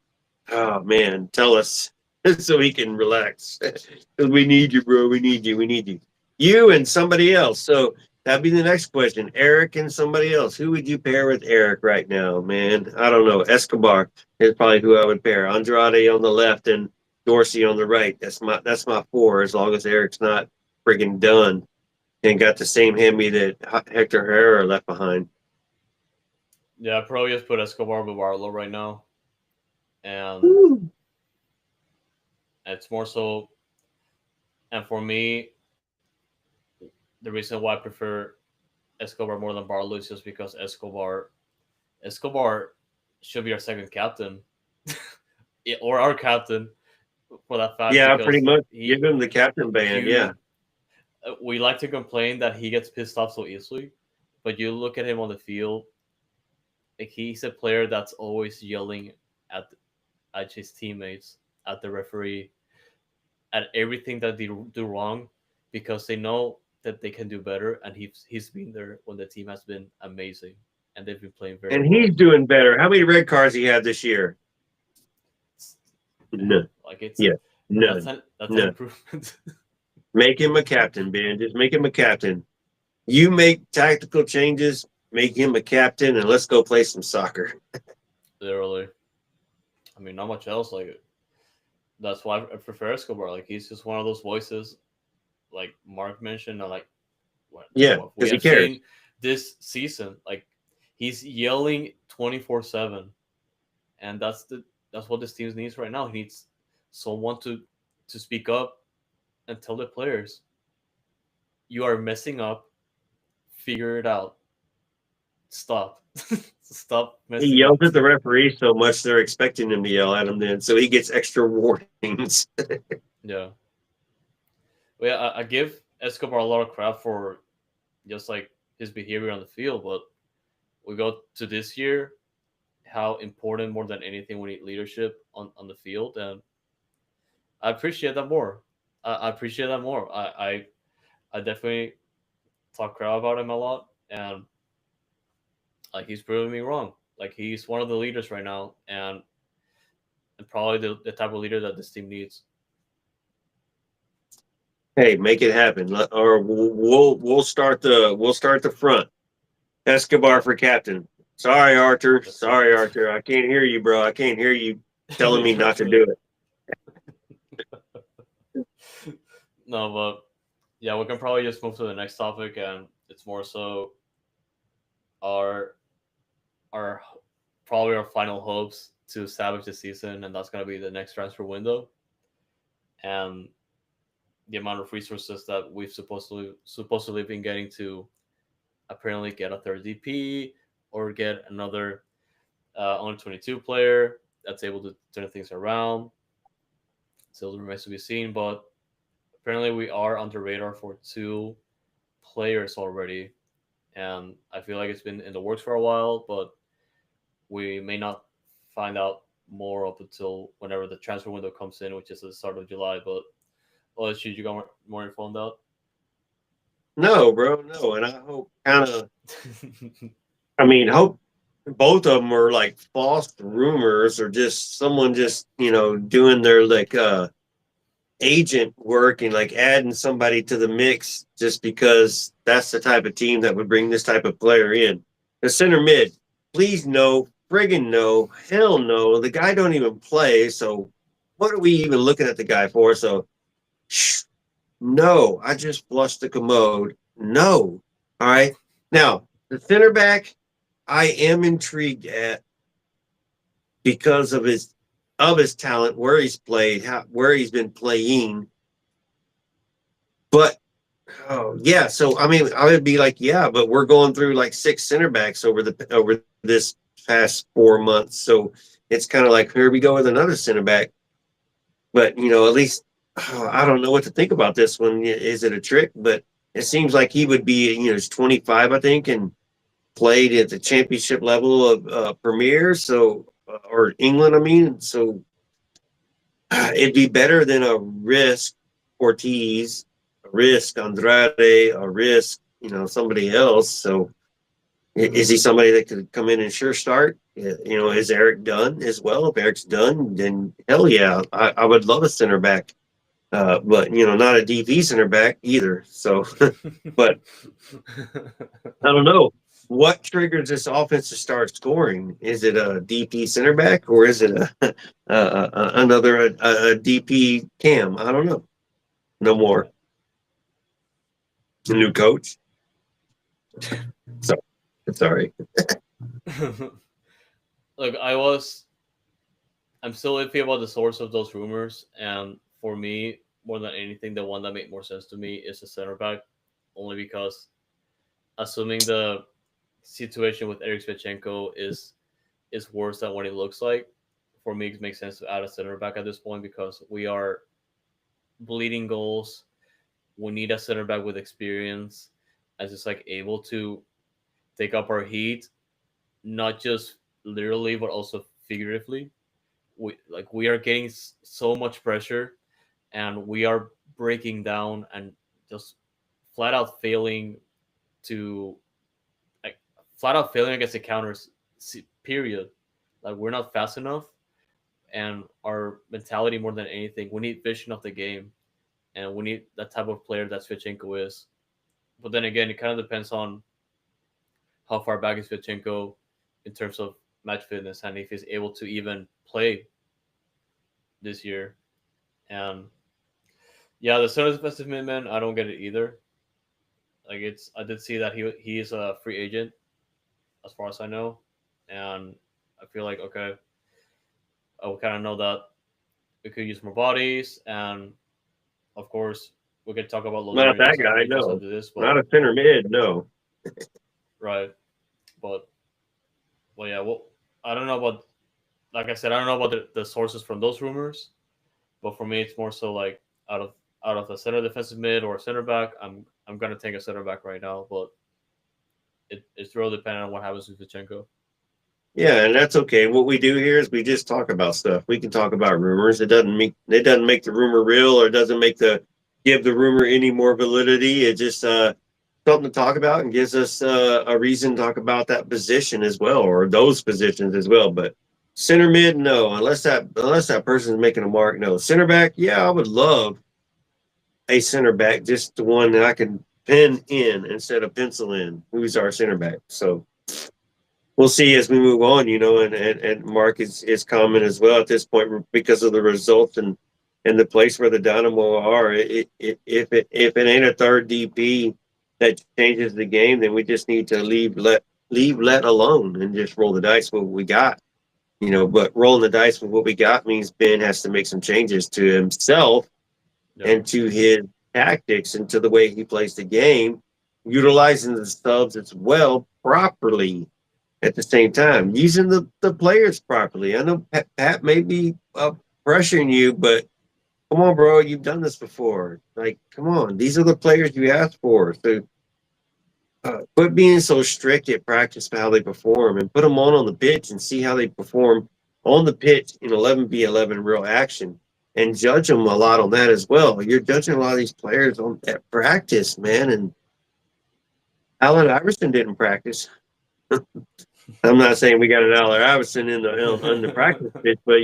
S2: oh man, tell us so we can relax. 'Cause we need you, bro. We need you. We need you. You and somebody else. So that'd be the next question. Eric and somebody else. Who would you pair with Eric right now, man? I don't know. Escobar is probably who I would pair. Andrade on the left and Dorsey on the right. That's my four. As long as Eric's not friggin' done and got the same Hemi that Hector Herrera left behind.
S1: Yeah, I probably just put Escobar with Barlow right now, and
S2: Woo.
S1: it's more so. And for me, the reason why I prefer Escobar more than Barlow is just because Escobar should be our second captain, yeah, or our captain for that fact,
S2: Yeah, pretty
S1: because
S2: much. Give
S1: he
S2: him the captain band. Yeah.
S1: you we like to complain that he gets pissed off so easily, but you look at him on the field, like he's a player that's always yelling at his teammates, at the referee, at everything that they do wrong, because they know that they can do better, and he's been there when the team has been amazing and they've been playing very
S2: And
S1: well.
S2: he's doing better. How many red cards he had this year? None.
S1: Like it's
S2: Yeah. None.
S1: that's an
S2: None.
S1: improvement.
S2: Make him a captain, Ben. Just make him a captain. You make tactical changes, make him a captain, and let's go play some soccer.
S1: Literally, I mean, not much else. Like that's why I prefer Escobar. Like he's just one of those voices, like Mark mentioned, and like
S2: Yeah,
S1: what we
S2: because he
S1: have
S2: cares.
S1: seen this season. Like he's yelling 24/7, and that's what this team needs right now. He needs someone to speak up and tell the players, "You are messing up. Figure it out. Stop, stop
S2: He
S1: messing
S2: yells
S1: up."
S2: at the referee so much they're expecting him to yell at him then, so he gets extra warnings.
S1: Yeah, well, yeah. I give Escobar a lot of crap for just like his behavior on the field, but we go to this year, how important more than anything we need leadership on the field, and I appreciate that more. I appreciate that more. I definitely talk crap about him a lot, and like he's proving me wrong. Like he's one of the leaders right now, and probably the type of leader that this team needs.
S2: Hey, make it happen, or we'll start the front. Escobar for captain. Sorry, Arthur.
S1: Yes, sir.
S2: Sorry, Arthur. I can't hear you, bro. I can't hear you telling me not to do it.
S1: No, but yeah, we can probably just move to the next topic, and it's more so our our probably our final hopes to establish the season, and that's gonna be the next transfer window, and the amount of resources that we've supposedly been getting to apparently get a third DP or get another under 22 player that's able to turn things around. Still remains to be seen, but apparently we are on the radar for two players already, and I feel like it's been in the works for a while, but we may not find out more up until whenever the transfer window comes in, which is at the start of July. But well, should you got more info on that?
S2: No, bro, no. And I hope hope both of them are like false rumors or just someone just, doing their like agent work and like adding somebody to the mix just because that's the type of team that would bring this type of player in. The center mid, please no, friggin' no, hell no. The guy don't even play, so what are we even looking at the guy for? So no, I just flushed the commode. No. All right. Now, the center back, I am intrigued at because of his talent, where he's played, where he's been playing. But oh yeah, so I mean, I would be like, yeah, but we're going through like 6 center backs over this past 4 months, so it's kind of like here we go with another center back. But at least I don't know what to think about this one. Is it a trick? But it seems like he would be, he's 25, I think, and played at the championship level of Premier, so or England, I mean. So it'd be better than a risk Ortiz, a risk Andrade, a risk, somebody else. So is he somebody that could come in and sure start? Is Eric done as well? If Eric's done, then hell yeah, I would love a center back. But not a DP center back either. So, but I don't know what triggers this offense to start scoring. Is it a DP center back or is it another DP cam? I don't know. No more. A new coach. So sorry.
S1: Look, I'm still iffy about the source of those rumors, and for me, more than anything, the one that made more sense to me is a center back, only because assuming the situation with Eric Svechenko is worse than what it looks like, for me it makes sense to add a center back at this point because we are bleeding goals. We need a center back with experience, as it's like able to take up our heat, not just literally but also figuratively. We are getting so much pressure, and we are breaking down and just flat out failing to like flat out failing against the counters. Period. Like we're not fast enough, and our mentality more than anything, we need vision of the game, and we need that type of player that Svechenko is. But then again, it kind of depends on how far back is Svechenko in terms of match fitness and if he's able to even play this year. And yeah, the center defensive midman, I don't get it either. Like I did see that he is a free agent as far as I know, and I feel like okay, we kind of know that we could use more bodies, and of course we could talk about
S2: Not
S1: Lodero
S2: that
S1: just
S2: guy,
S1: just
S2: no.
S1: after this,
S2: Not
S1: but
S2: a center mid, no.
S1: right, but well, yeah, well, I don't know about like I said, I don't know about the sources from those rumors, but for me, it's more so like out of out of the center defensive mid or center back, I'm gonna take a center back right now, but it's really dependent on what happens with Vichenko.
S2: Yeah, and that's okay. What we do here is we just talk about stuff. We can talk about rumors. It doesn't make the rumor real, or it doesn't make the give the rumor any more validity. It just something to talk about and gives us a reason to talk about that position as well, or those positions as well. But center mid, no, unless that person is making a mark, no. Center back, yeah, I would love a center back, just the one that I can pen in instead of pencil in. Who's our center back? So we'll see as we move on, and Mark is common as well at this point because of the results and the place where the Dynamo are. If it ain't a third DP that changes the game, then we just need to leave let alone and just roll the dice with what we got. But rolling the dice with what we got means Ben has to make some changes to himself
S1: Yeah,
S2: and to his tactics and to the way he plays the game, utilizing the subs as well properly at the same time, using the players properly. I know Pat may be pressuring you, but come on, bro, you've done this before. Like, come on, these are the players you asked for. So quit being so strict at practice for how they perform and put them on the pitch and see how they perform on the pitch in 11v11 real action and judge them a lot on that as well. You're judging a lot of these players on at practice, man. And Allen Iverson didn't practice. I'm not saying we got an Allen Iverson in the practice pitch, but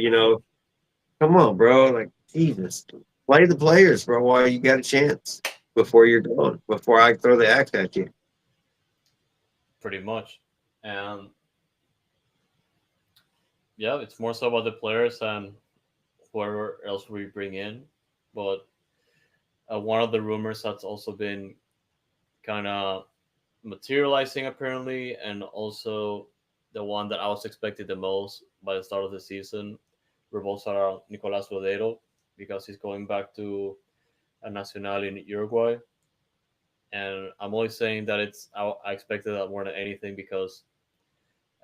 S2: come on, bro. Like Jesus, play the players, bro, while you got a chance before you're done. Before I throw the axe at you.
S1: pretty much. And yeah, it's more so about the players and whoever else we bring in. But one of the rumors that's also been kind of materializing apparently, and also the one that I was expecting the most by the start of the season revolves around Nicolas Lodero because he's going back to a Nacional in Uruguay. And I'm only saying that I expected that more than anything because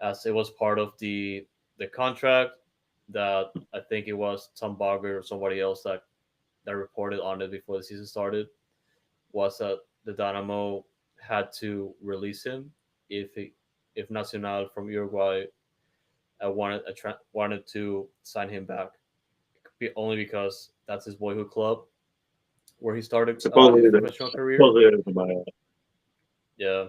S1: as it was part of the contract that I think it was Tom Barger or somebody else that reported on it before the season started was that the Dynamo had to release him if Nacional from Uruguay wanted to sign him back. Only because that's his boyhood club where he started his
S2: Supposedly,
S1: professional career.
S2: supposedly it's a buyout.
S1: Yeah,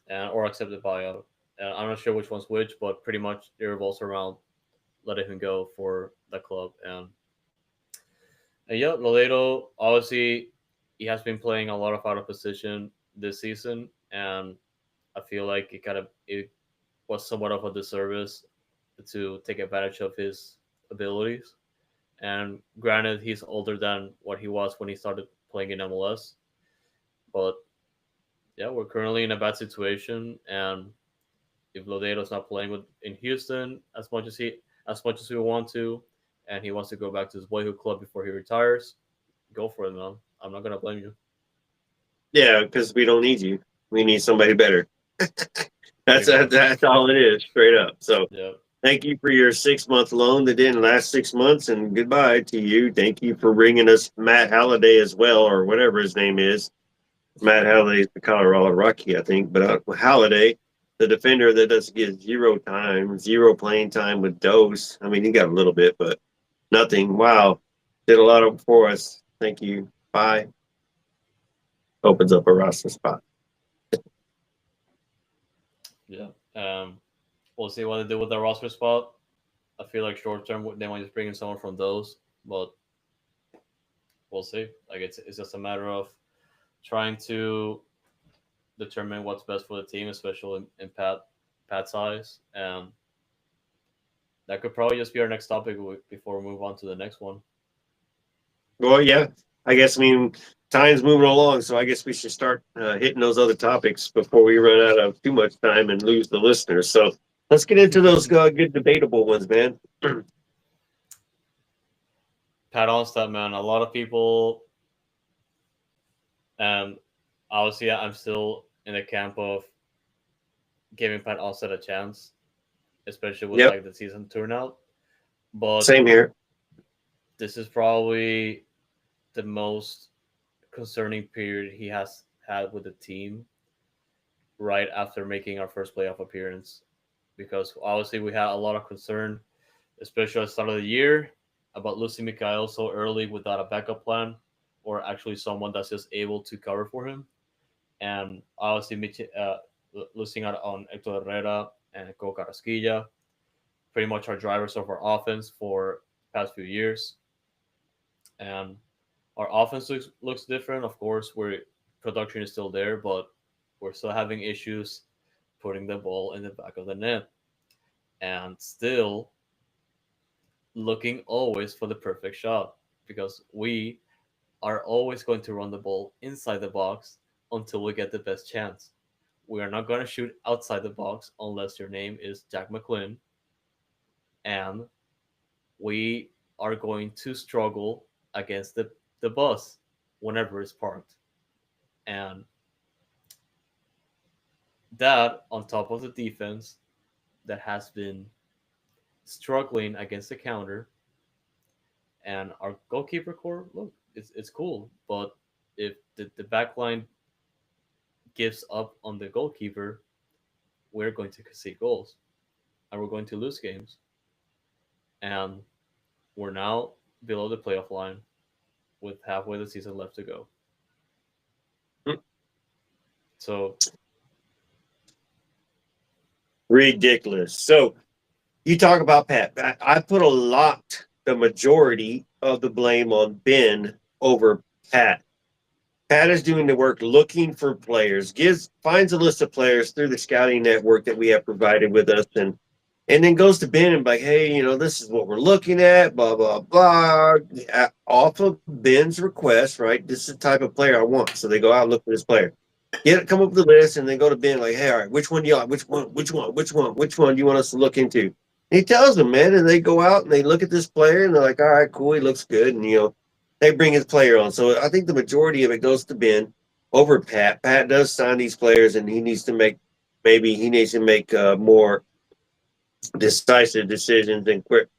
S1: and or accepted buyout. And I'm not sure which one's which, but pretty much it revolves around letting him go for the club. And yeah, Lodeto obviously he has been playing a lot of out of position this season, and I feel like it was somewhat of a disservice to take advantage of his abilities. And granted, he's older than what he was when he started playing in MLS, but yeah, we're currently in a bad situation, and if Lodeto's not playing in Houston as much as we want to, and he wants to go back to his boyhood club before he retires, go for it, man. I'm not gonna blame you.
S2: Yeah, because we don't need you. We need somebody better.
S1: Pretty much.
S2: That's all it is, straight up. So
S1: Yeah.
S2: thank you for your 6 month loan that didn't last 6 months, and goodbye to you. Thank you for bringing us Matt Halliday as well, or whatever his name is. Matt Halliday is the Colorado Rocky, I think, but Halliday, the defender that does get zero playing time with Dose. I mean, he got a little bit, but nothing. Wow, did a lot of for us. Thank you. Bye. Opens up a roster spot.
S1: Yeah. We'll see what they do with the roster spot. I feel like short term they might just bring in someone from those, but we'll see. Like it's just a matter of trying to determine what's best for the team, especially in Pat's eyes. And that could probably just be our next topic before we move on to the next one.
S2: Well, yeah, I guess, I mean, time's moving along, so I guess we should start hitting those other topics before we run out of too much time and lose the listeners. So let's get into those good debatable ones, man.
S1: Pat Onstad, man, a lot of people, and obviously I'm still in the camp of giving Pat Onstad a chance, especially with
S2: Yep.
S1: like the season turnout. But
S2: Same here.
S1: this is probably the most concerning period he has had with the team right after making our first playoff appearance. Because obviously we had a lot of concern, especially at the start of the year, about losing Mikhail so early without a backup plan or actually someone that's just able to cover for him. And obviously losing out on Hector Herrera and Coca Carrasquilla, pretty much our drivers of our offense for the past few years. And our offense looks different. Of course, where production is still there, but we're still having issues putting the ball in the back of the net and still looking always for the perfect shot because we are always going to run the ball inside the box until we get the best chance. We are not going to shoot outside the box unless your name is Jack McLean, and we are going to struggle against the bus whenever it's parked. And that, on top of the defense that has been struggling against the counter, and our goalkeeper core, look, it's cool, but if the back line gives up on the goalkeeper, we're going to concede goals and we're going to lose games. And we're now below the playoff line with halfway the season left to go. So
S2: Ridiculous. So you talk about Pat. I put the majority of the blame on Ben over Pat. Pat is doing the work looking for players, finds a list of players through the scouting network that we have provided with us, and then goes to Ben and like, hey, this is what we're looking at, blah, blah, blah. Off of Ben's request, right? This is the type of player I want. So they go out and look for this player. Come up with a list and then go to Ben like, hey, all right, which one do you like? Which one do you want us to look into? And he tells them, man, and they go out and they look at this player and they're like, all right, cool, he looks good. And, they bring his player on. So I think the majority of it goes to Ben over Pat. Pat does sign these players and he needs to make more decisive decisions and quit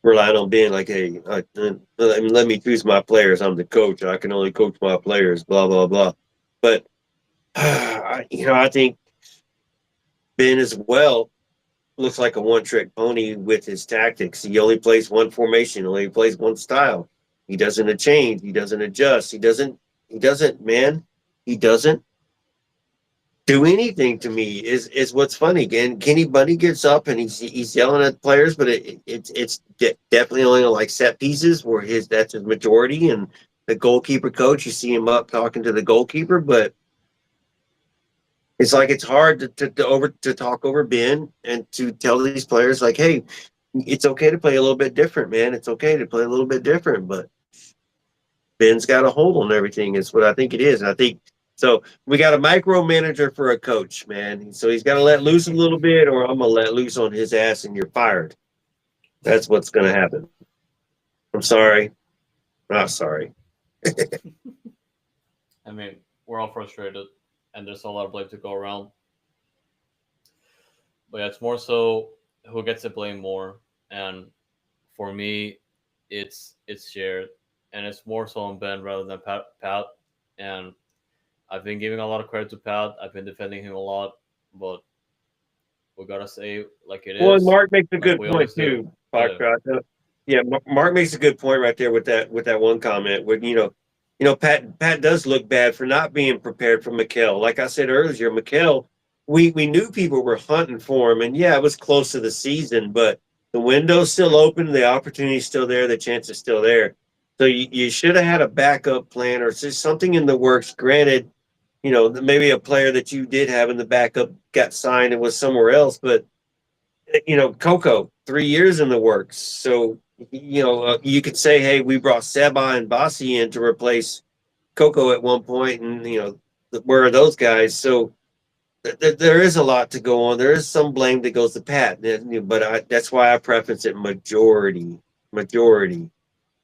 S2: relying on Ben like, hey, let me choose my players. I'm the coach. I can only coach my players, blah, blah, blah. But, I think Ben as well looks like a one-trick pony with his tactics. He only plays one formation, only plays one style. He doesn't change. He doesn't adjust. He doesn't do anything to me is what's funny. And Kenny Bunny gets up and he's yelling at players, but it's definitely only on like set pieces where that's his majority. And the goalkeeper coach, you see him up talking to the goalkeeper, but it's like it's hard to talk over Ben and to tell these players like, hey, it's okay to play a little bit different, man. It's okay to play a little bit different, but Ben's got a hold on everything. Is what I think it is. And I think so. We got a micromanager for a coach, man. So he's got to let loose a little bit, or I'm gonna let loose on his ass, and you're fired. That's what's gonna happen. I'm sorry, not sorry.
S1: I mean, we're all frustrated, and there's a lot of blame to go around. But yeah, it's more so who gets to blame more, and for me, it's shared, and it's more so on Ben rather than Pat. And I've been giving a lot of credit to Pat. I've been defending him a lot, but we gotta say like it
S2: Well, and
S1: is,
S2: Mark makes a
S1: like
S2: good
S1: we
S2: point
S1: always do.
S2: too,
S1: Yeah.
S2: Foxtrot. Yeah, Mark makes a good point right there with that one comment. With Pat does look bad for not being prepared for Mikel. Like I said earlier, Mikel, we knew people were hunting for him, and yeah, it was close to the season, but the window's still open, the opportunity's still there, the chance is still there. So you should have had a backup plan or just something in the works. Granted, maybe a player that you did have in the backup got signed and was somewhere else, but Coco, 3 years in the works. So, you could say, hey, we brought Seba and Bossi in to replace Coco at one point, and, where are those guys? So there is a lot to go on. There is some blame that goes to Pat, but that's why I preference it majority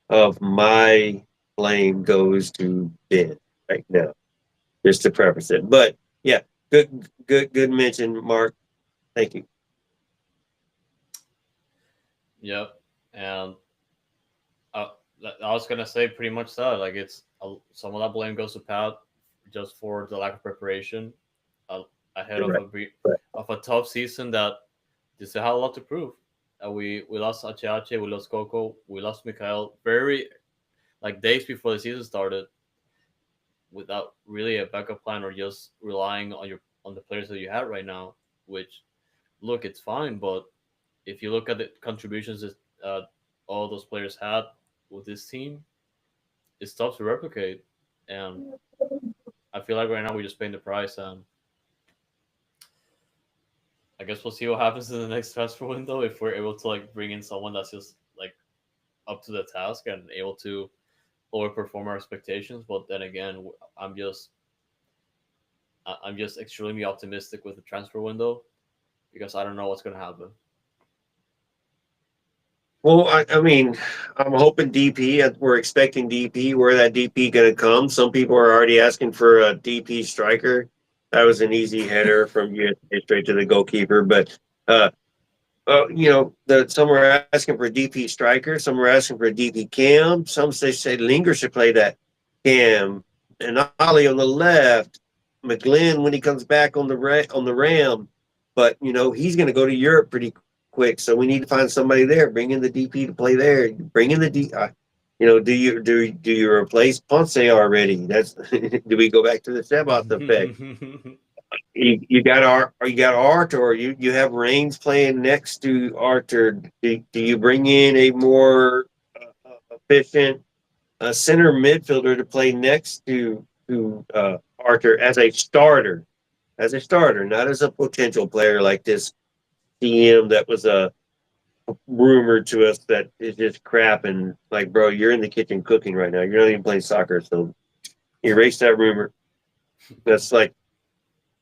S2: of my blame goes to Ben right now, just to preface it. But yeah, good mention, Mark. Thank you.
S1: Yep. And uh, I was gonna say pretty much that. Like some of that blame goes to Pat just for the lack of preparation uh, ahead
S2: You're
S1: of
S2: right.
S1: of a tough season that they still had a lot to prove. We lost Achache, we lost Coco, we lost Mikhail very like days before the season started without really a backup plan or just relying on the players that you had right now. Which look, it's fine, but if you look at the contributions that all those players had with this team, it's tough to replicate. And I feel like right now we're just paying the price. And I guess we'll see what happens in the next transfer window if we're able to like bring in someone that's just like up to the task and able to overperform our expectations. But then again, I'm just extremely optimistic with the transfer window because I don't know what's going to happen.
S2: Well, I mean, I'm hoping DP. We're expecting DP. Where that DP going to come? Some people are already asking for a DP striker. That was an easy header from you straight to the goalkeeper. But some were asking for a DP striker. Some were asking for a DP cam. Some say Linger should play that cam, and Ollie on the left. McGlynn when he comes back on the Ram, but he's going to go to Europe pretty quick. So we need to find somebody there. Bring in the DP to play there. Bring in the D. Do you replace Ponce already? That's do we go back to the Sebas effect? You got Art, or you have Reigns playing next to Arthur. Do you bring in a more efficient center midfielder to play next to Arthur as a starter, not as a potential player like this CM that was a rumor to us that is just crap, and like, bro, you're in the kitchen cooking right now. You're not even playing soccer, so erase that rumor. That's like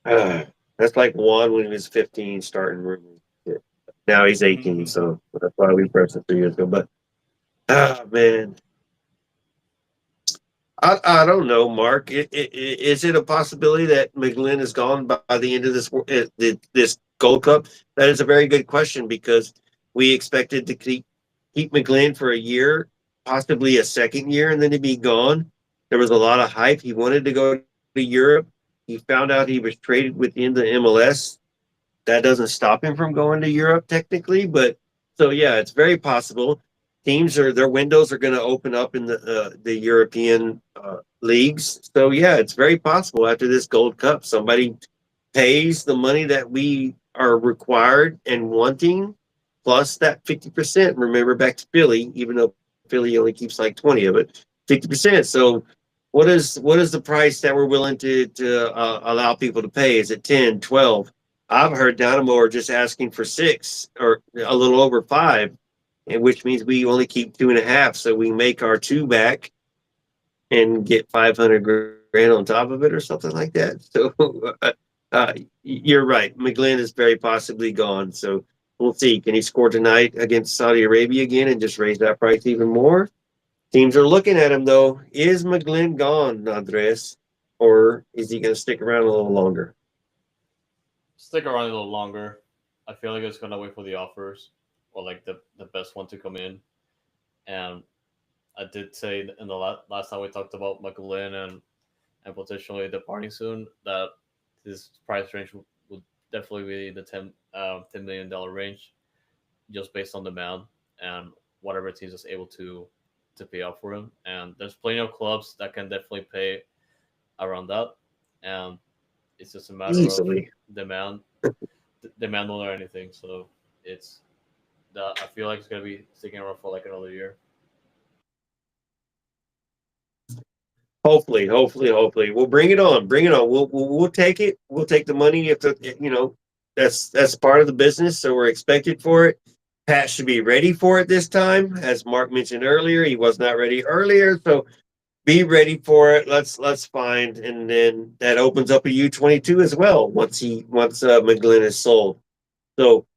S2: uh, that's like Juan when he was 15 starting rumors. Now he's 18, so that's why we pressed it 3 years ago. But man, I don't know, Mark. Is it a possibility that McGlynn is gone by the end of this Gold Cup? That is a very good question because we expected to keep McGlynn for a year, possibly a second year, and then he'd be gone. There was a lot of hype. He wanted to go to Europe. He found out he was traded within the MLS. That doesn't stop him from going to Europe technically, but so yeah, it's very possible. Their windows are going to open up in the European leagues. So yeah, it's very possible after this Gold Cup, somebody pays the money that we are required and wanting, plus that 50%. Remember back to Philly, even though Philly only keeps like 20 of it, 50%. So what is the price that we're willing to allow people to pay? Is it 10, 12? I've heard Dynamo are just asking for 6 or a little over 5, and which means we only keep 2.5, so we make our 2 back and get 500 grand on top of it or something like that. So you're right. McGlynn is very possibly gone. So we'll see. Can he score tonight against Saudi Arabia again and just raise that price even more? Teams are looking at him though. Is McGlynn gone, Andres, or is he going to stick around a little longer?
S1: Stick around a little longer. I feel like it's gonna wait for the offers or like the best one to come in. And I did say in the last time we talked about McGlynn and potentially departing soon that his price range would definitely be the $10 million range, just based on demand and whatever teams is able to pay up for him. And there's plenty of clubs that can definitely pay around that, and it's just a matter of
S2: Easily.
S1: demand, demand more than anything. So it's that I feel like it's gonna be sticking around for like another year.
S2: Hopefully. We'll bring it on. Bring it on. We'll take it. We'll take the money if that's part of the business. So we're expected for it. Pat should be ready for it this time, as Mark mentioned earlier. He was not ready earlier, so be ready for it. Let's find, and then that opens up a U22 as well once McGlynn is sold. So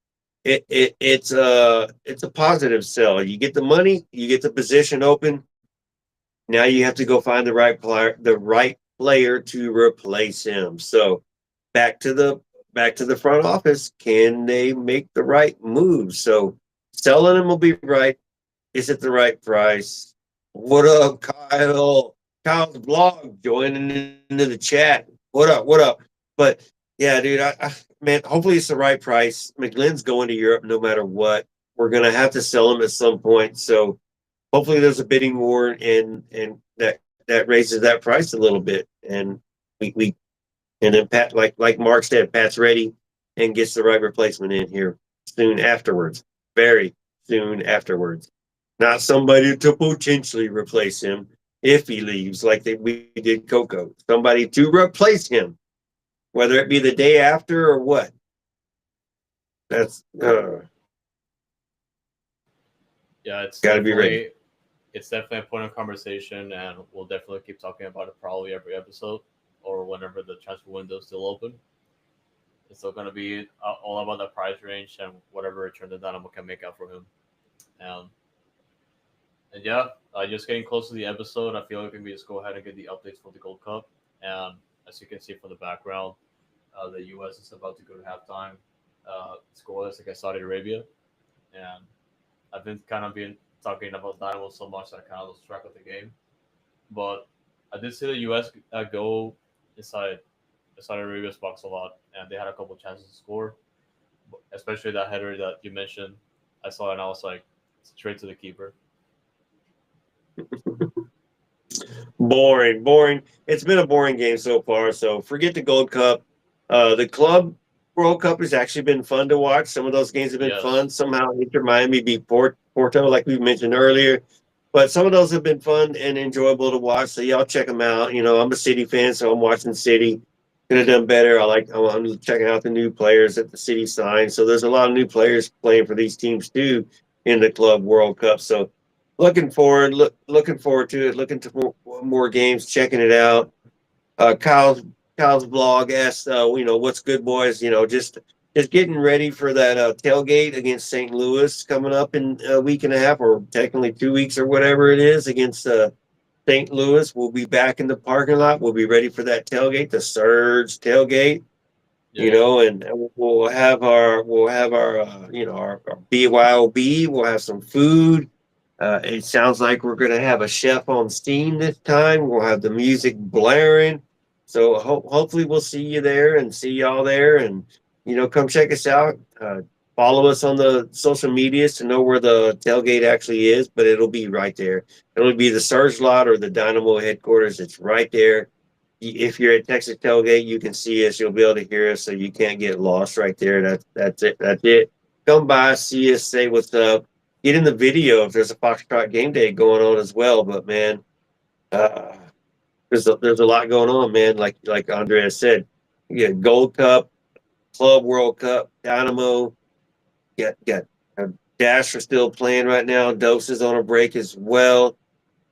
S2: it's a positive sell. You get the money, you get the position open. Now you have to go find the right player to replace him. So back to the front office. Can they make the right move? So selling him will be right. Is it the right price? What up, Kyle? Kyle's blog joining into the chat. What up? What up? But yeah, dude, man, hopefully it's the right price. McGlynn's going to Europe no matter what. We're gonna have to sell him at some point. So hopefully there's a bidding war and that raises that price a little bit. And we and then Pat, like Mark said, Pat's ready and gets the right replacement in here soon afterwards. Very soon afterwards. Not somebody to potentially replace him if he leaves, like we did Coco. Somebody to replace him, whether it be the day after or what. That's
S1: Yeah, it's
S2: got to be ready.
S1: definitely a point of conversation, and we'll definitely keep talking about it probably every episode or whenever the transfer window is still open. It's still going to be all about the price range and whatever return the Dynamo can make out for him. Um, and yeah, just getting close to the episode, I feel like we can just go ahead and get the updates for the Gold Cup. And as you can see from the background, the U.S. is about to go to halftime, scoreless against Saudi Arabia. And I've been talking about Dynamo so much that I kind of lost track of the game. But I did see the U.S. Go inside Saudi Arabia's box a lot, and they had a couple chances to score, especially that header that you mentioned. I saw it and I was like, straight to the keeper.
S2: Boring. It's been a boring game so far. So forget the Gold Cup. The Club World Cup has actually been fun to watch. Some of those games have been
S1: Yes.
S2: fun. Somehow Inter Miami beat Porto, like we mentioned earlier. But some of those have been fun and enjoyable to watch. So y'all check them out. I'm a City fan, so I'm watching City. Could have done better. I'm checking out the new players that the City signed. So there's a lot of new players playing for these teams too in the Club World Cup. So looking forward to it. Looking to more games. Checking it out. Kyle's blog asked, what's good, boys? Just getting ready for that tailgate against St. Louis coming up in a week and a half, or technically 2 weeks or whatever it is against St. Louis. We'll be back in the parking lot. We'll be ready for that tailgate, the Surge tailgate.
S1: Yeah.
S2: And we'll have our our BYOB. We'll have some food. It sounds like we're going to have a chef on steam this time. We'll have the music blaring. So hopefully we'll see you there and see y'all there. And, come check us out. Follow us on the social medias to know where the tailgate actually is, but it'll be right there. It'll be the Surge lot or the Dynamo headquarters. It's right there. If you're at Texas Tailgate, you can see us. You'll be able to hear us, so you can't get lost right there. That's it. That's it. Come by, see us, say what's up. Get in the video if there's a Foxtrot game day going on as well. But man, uh, there's a lot going on, man. Like Andrea said, you got Gold Cup, Club World Cup, Dynamo. Got Dash are still playing right now. Dose is on a break as well.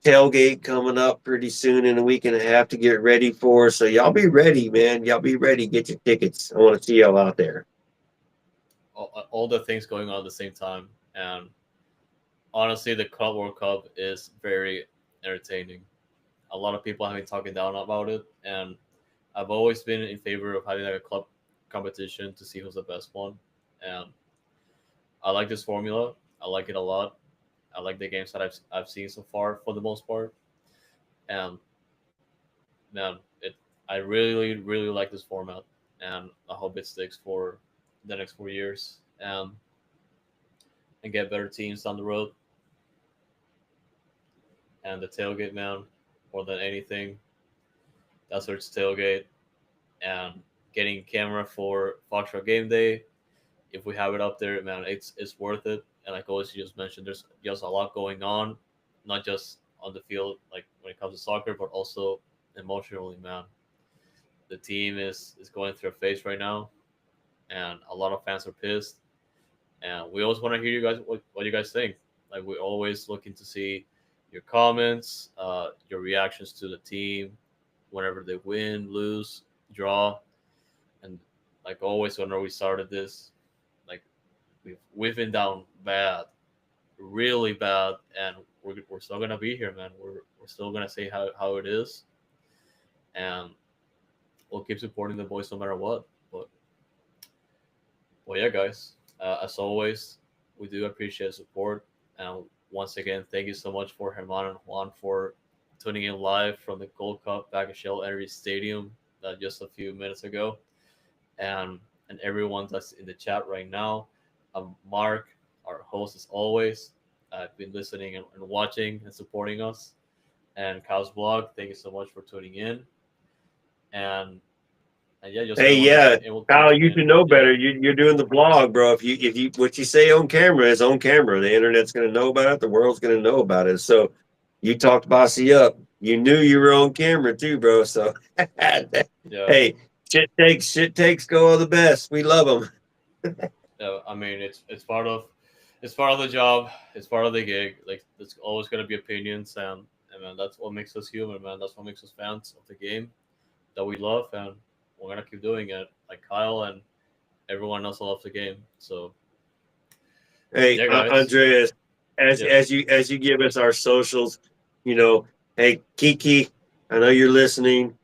S2: Tailgate coming up pretty soon in a week and a half to get ready for. So y'all be ready, man. Y'all be ready. Get your tickets. I want to see y'all out there.
S1: All the things going on at the same time. And honestly, the Club World Cup is very entertaining. A lot of people have been talking down about it, and I've always been in favor of having like a club competition to see who's the best one. And I like this formula. I like it a lot. I like the games that I've seen so far for the most part. And man, I really like this format, and I hope it sticks for the next 4 years, and get better teams down the road. And the tailgate, man, more than anything, that's where it's tailgate, and getting camera for Foxtrot Game Day. If we have it up there, man, it's worth it. And like always, you just mentioned, there's just a lot going on, not just on the field, like when it comes to soccer, but also emotionally, man. The team is going through a phase right now, and a lot of fans are pissed. And we always want to hear you guys what you guys think. Like we're always looking to see your comments, your reactions to the team, whenever they win, lose, draw, and like always, whenever we started this, like we've been down bad, really bad, and we're still gonna be here, man. We're still gonna say how it is, and we'll keep supporting the boys no matter what. But well, yeah, guys. As always, we do appreciate support. And once again, thank you so much for Herman and Juan for tuning in live from the Gold Cup back at Shell Energy Stadium just a few minutes ago. And everyone that's in the chat right now. Mark, our host as always, been listening and watching and supporting us. And Kyle's blog, thank you so much for tuning in. And yeah, just
S2: Hey,
S1: everyone
S2: yeah,
S1: able to
S2: Kyle,
S1: tune
S2: you
S1: in.
S2: should know
S1: Yeah,
S2: better. You're doing the blog, bro. If you what you say on camera is on camera. The internet's gonna know about it. The world's gonna know about it. So you talked Bossy up. You knew you were on camera too, bro. So
S1: yeah.
S2: hey, shit takes go all the best. We love them.
S1: I mean, it's part of the job. It's part of the gig. Like there's always gonna be opinions, and man, that's what makes us human, man. That's what makes us fans of the game that we love, and we're gonna keep doing it. Like Kyle and everyone else loves the game. So
S2: Hey,
S1: yeah, guys.
S2: Andreas, as
S1: Yeah,
S2: as you give us our socials, you know, hey Kiki, I know you're listening.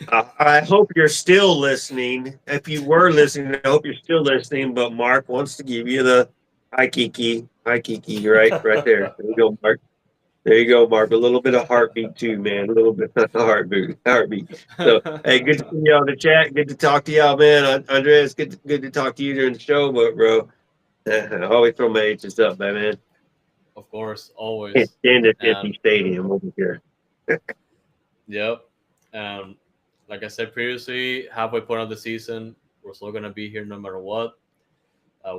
S2: I hope you're still listening. If you were listening, I hope you're still listening. But Mark wants to give you the hi Kiki, right there. There you go, Mark. There you go, Mark. A little bit of heartbeat too, man. A little bit of heartbeat. So, hey, good to see you on the chat. Good to talk to y'all, man. Andreas, good to talk to you during the show, but bro, always throw my H's up, man.
S1: of course,
S2: Can't
S1: always.
S2: stand this
S1: And
S2: empty stadium over here.
S1: yep. And like I said previously, halfway point of the season, we're still gonna be here no matter what.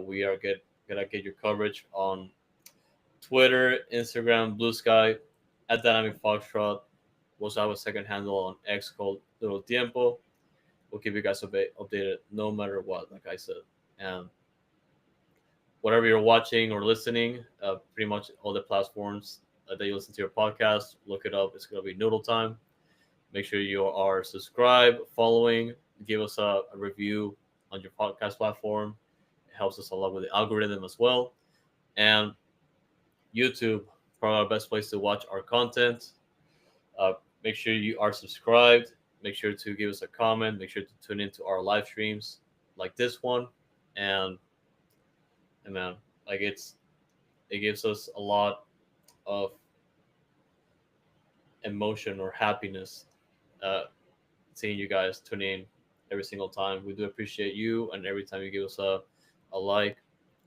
S1: We are gonna get your coverage on Twitter, Instagram, Blue Sky, at Dynamic Foxtrot. We also have a second handle on X called Little Tiempo. We'll keep you guys updated no matter what, like I said. And whatever you're watching or listening, pretty much all the platforms that you listen to your podcast, look it up. It's going to be Noodle Time. Make sure you are subscribed, following, give us a review on your podcast platform. It helps us a lot with the algorithm as well. And YouTube, probably our best place to watch our content. Uh, Make sure you are subscribed. Make sure to give us a comment. Make sure to tune into our live streams like this one. And, and man, like it gives us a lot of emotion or happiness uh, seeing you guys tune in every single time. We do appreciate you, and every time you give us a like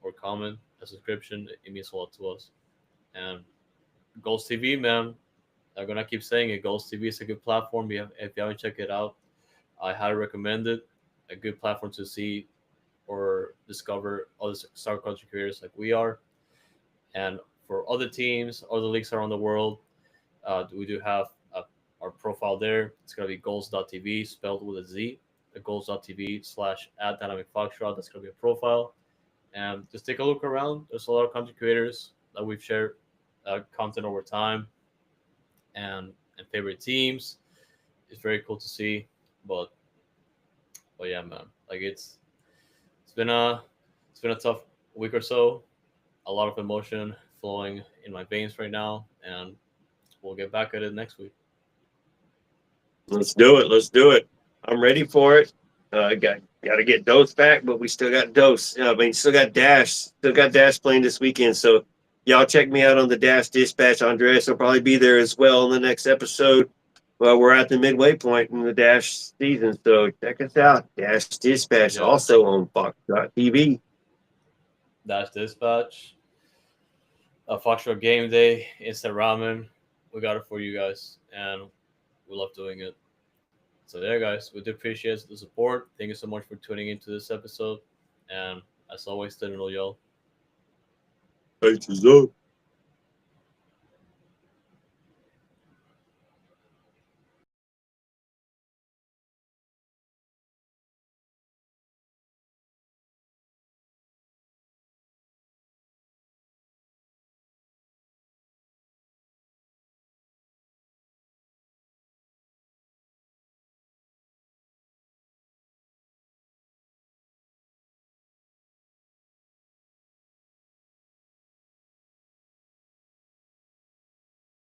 S1: or comment, a subscription, it means a lot to us. And Ghost TV, man, I'm gonna keep saying it. Ghost TV is a good platform. If you haven't checked it out, I highly recommend it. A good platform to see or discover other soccer culture creators like we are. And for other teams, other leagues around the world, we do have our profile there. It's going to be goals.tv spelled with a Z, the goals.tv/at Dynamic Foxtrot. That's going to be a profile. And just take a look around. There's a lot of content creators that we've shared content over time and favorite teams. It's very cool to see. But yeah, man, like it's been a it's been a tough week or so. A lot of emotion flowing in my veins right now, and we'll get back at it next week.
S2: Let's do it. Let's do it. I'm ready for it. Got to get Dose back, but we still got Dose. Still got Dash. Still got Dash playing this weekend. So y'all check me out on the Dash Dispatch. Andreas will probably be there as well in the next episode. Well, we're at the midway point in the Dash season, so check us out. Dash Dispatch, also on Fox.tv.
S1: Dash Dispatch, Foxtrot Game Day, Instant Ramen. We got it for you guys, and we love doing it. So there, guys, we do appreciate the support. Thank you so much for tuning into this episode, and as always, stay Noodle, y'all.
S2: Thanks, up.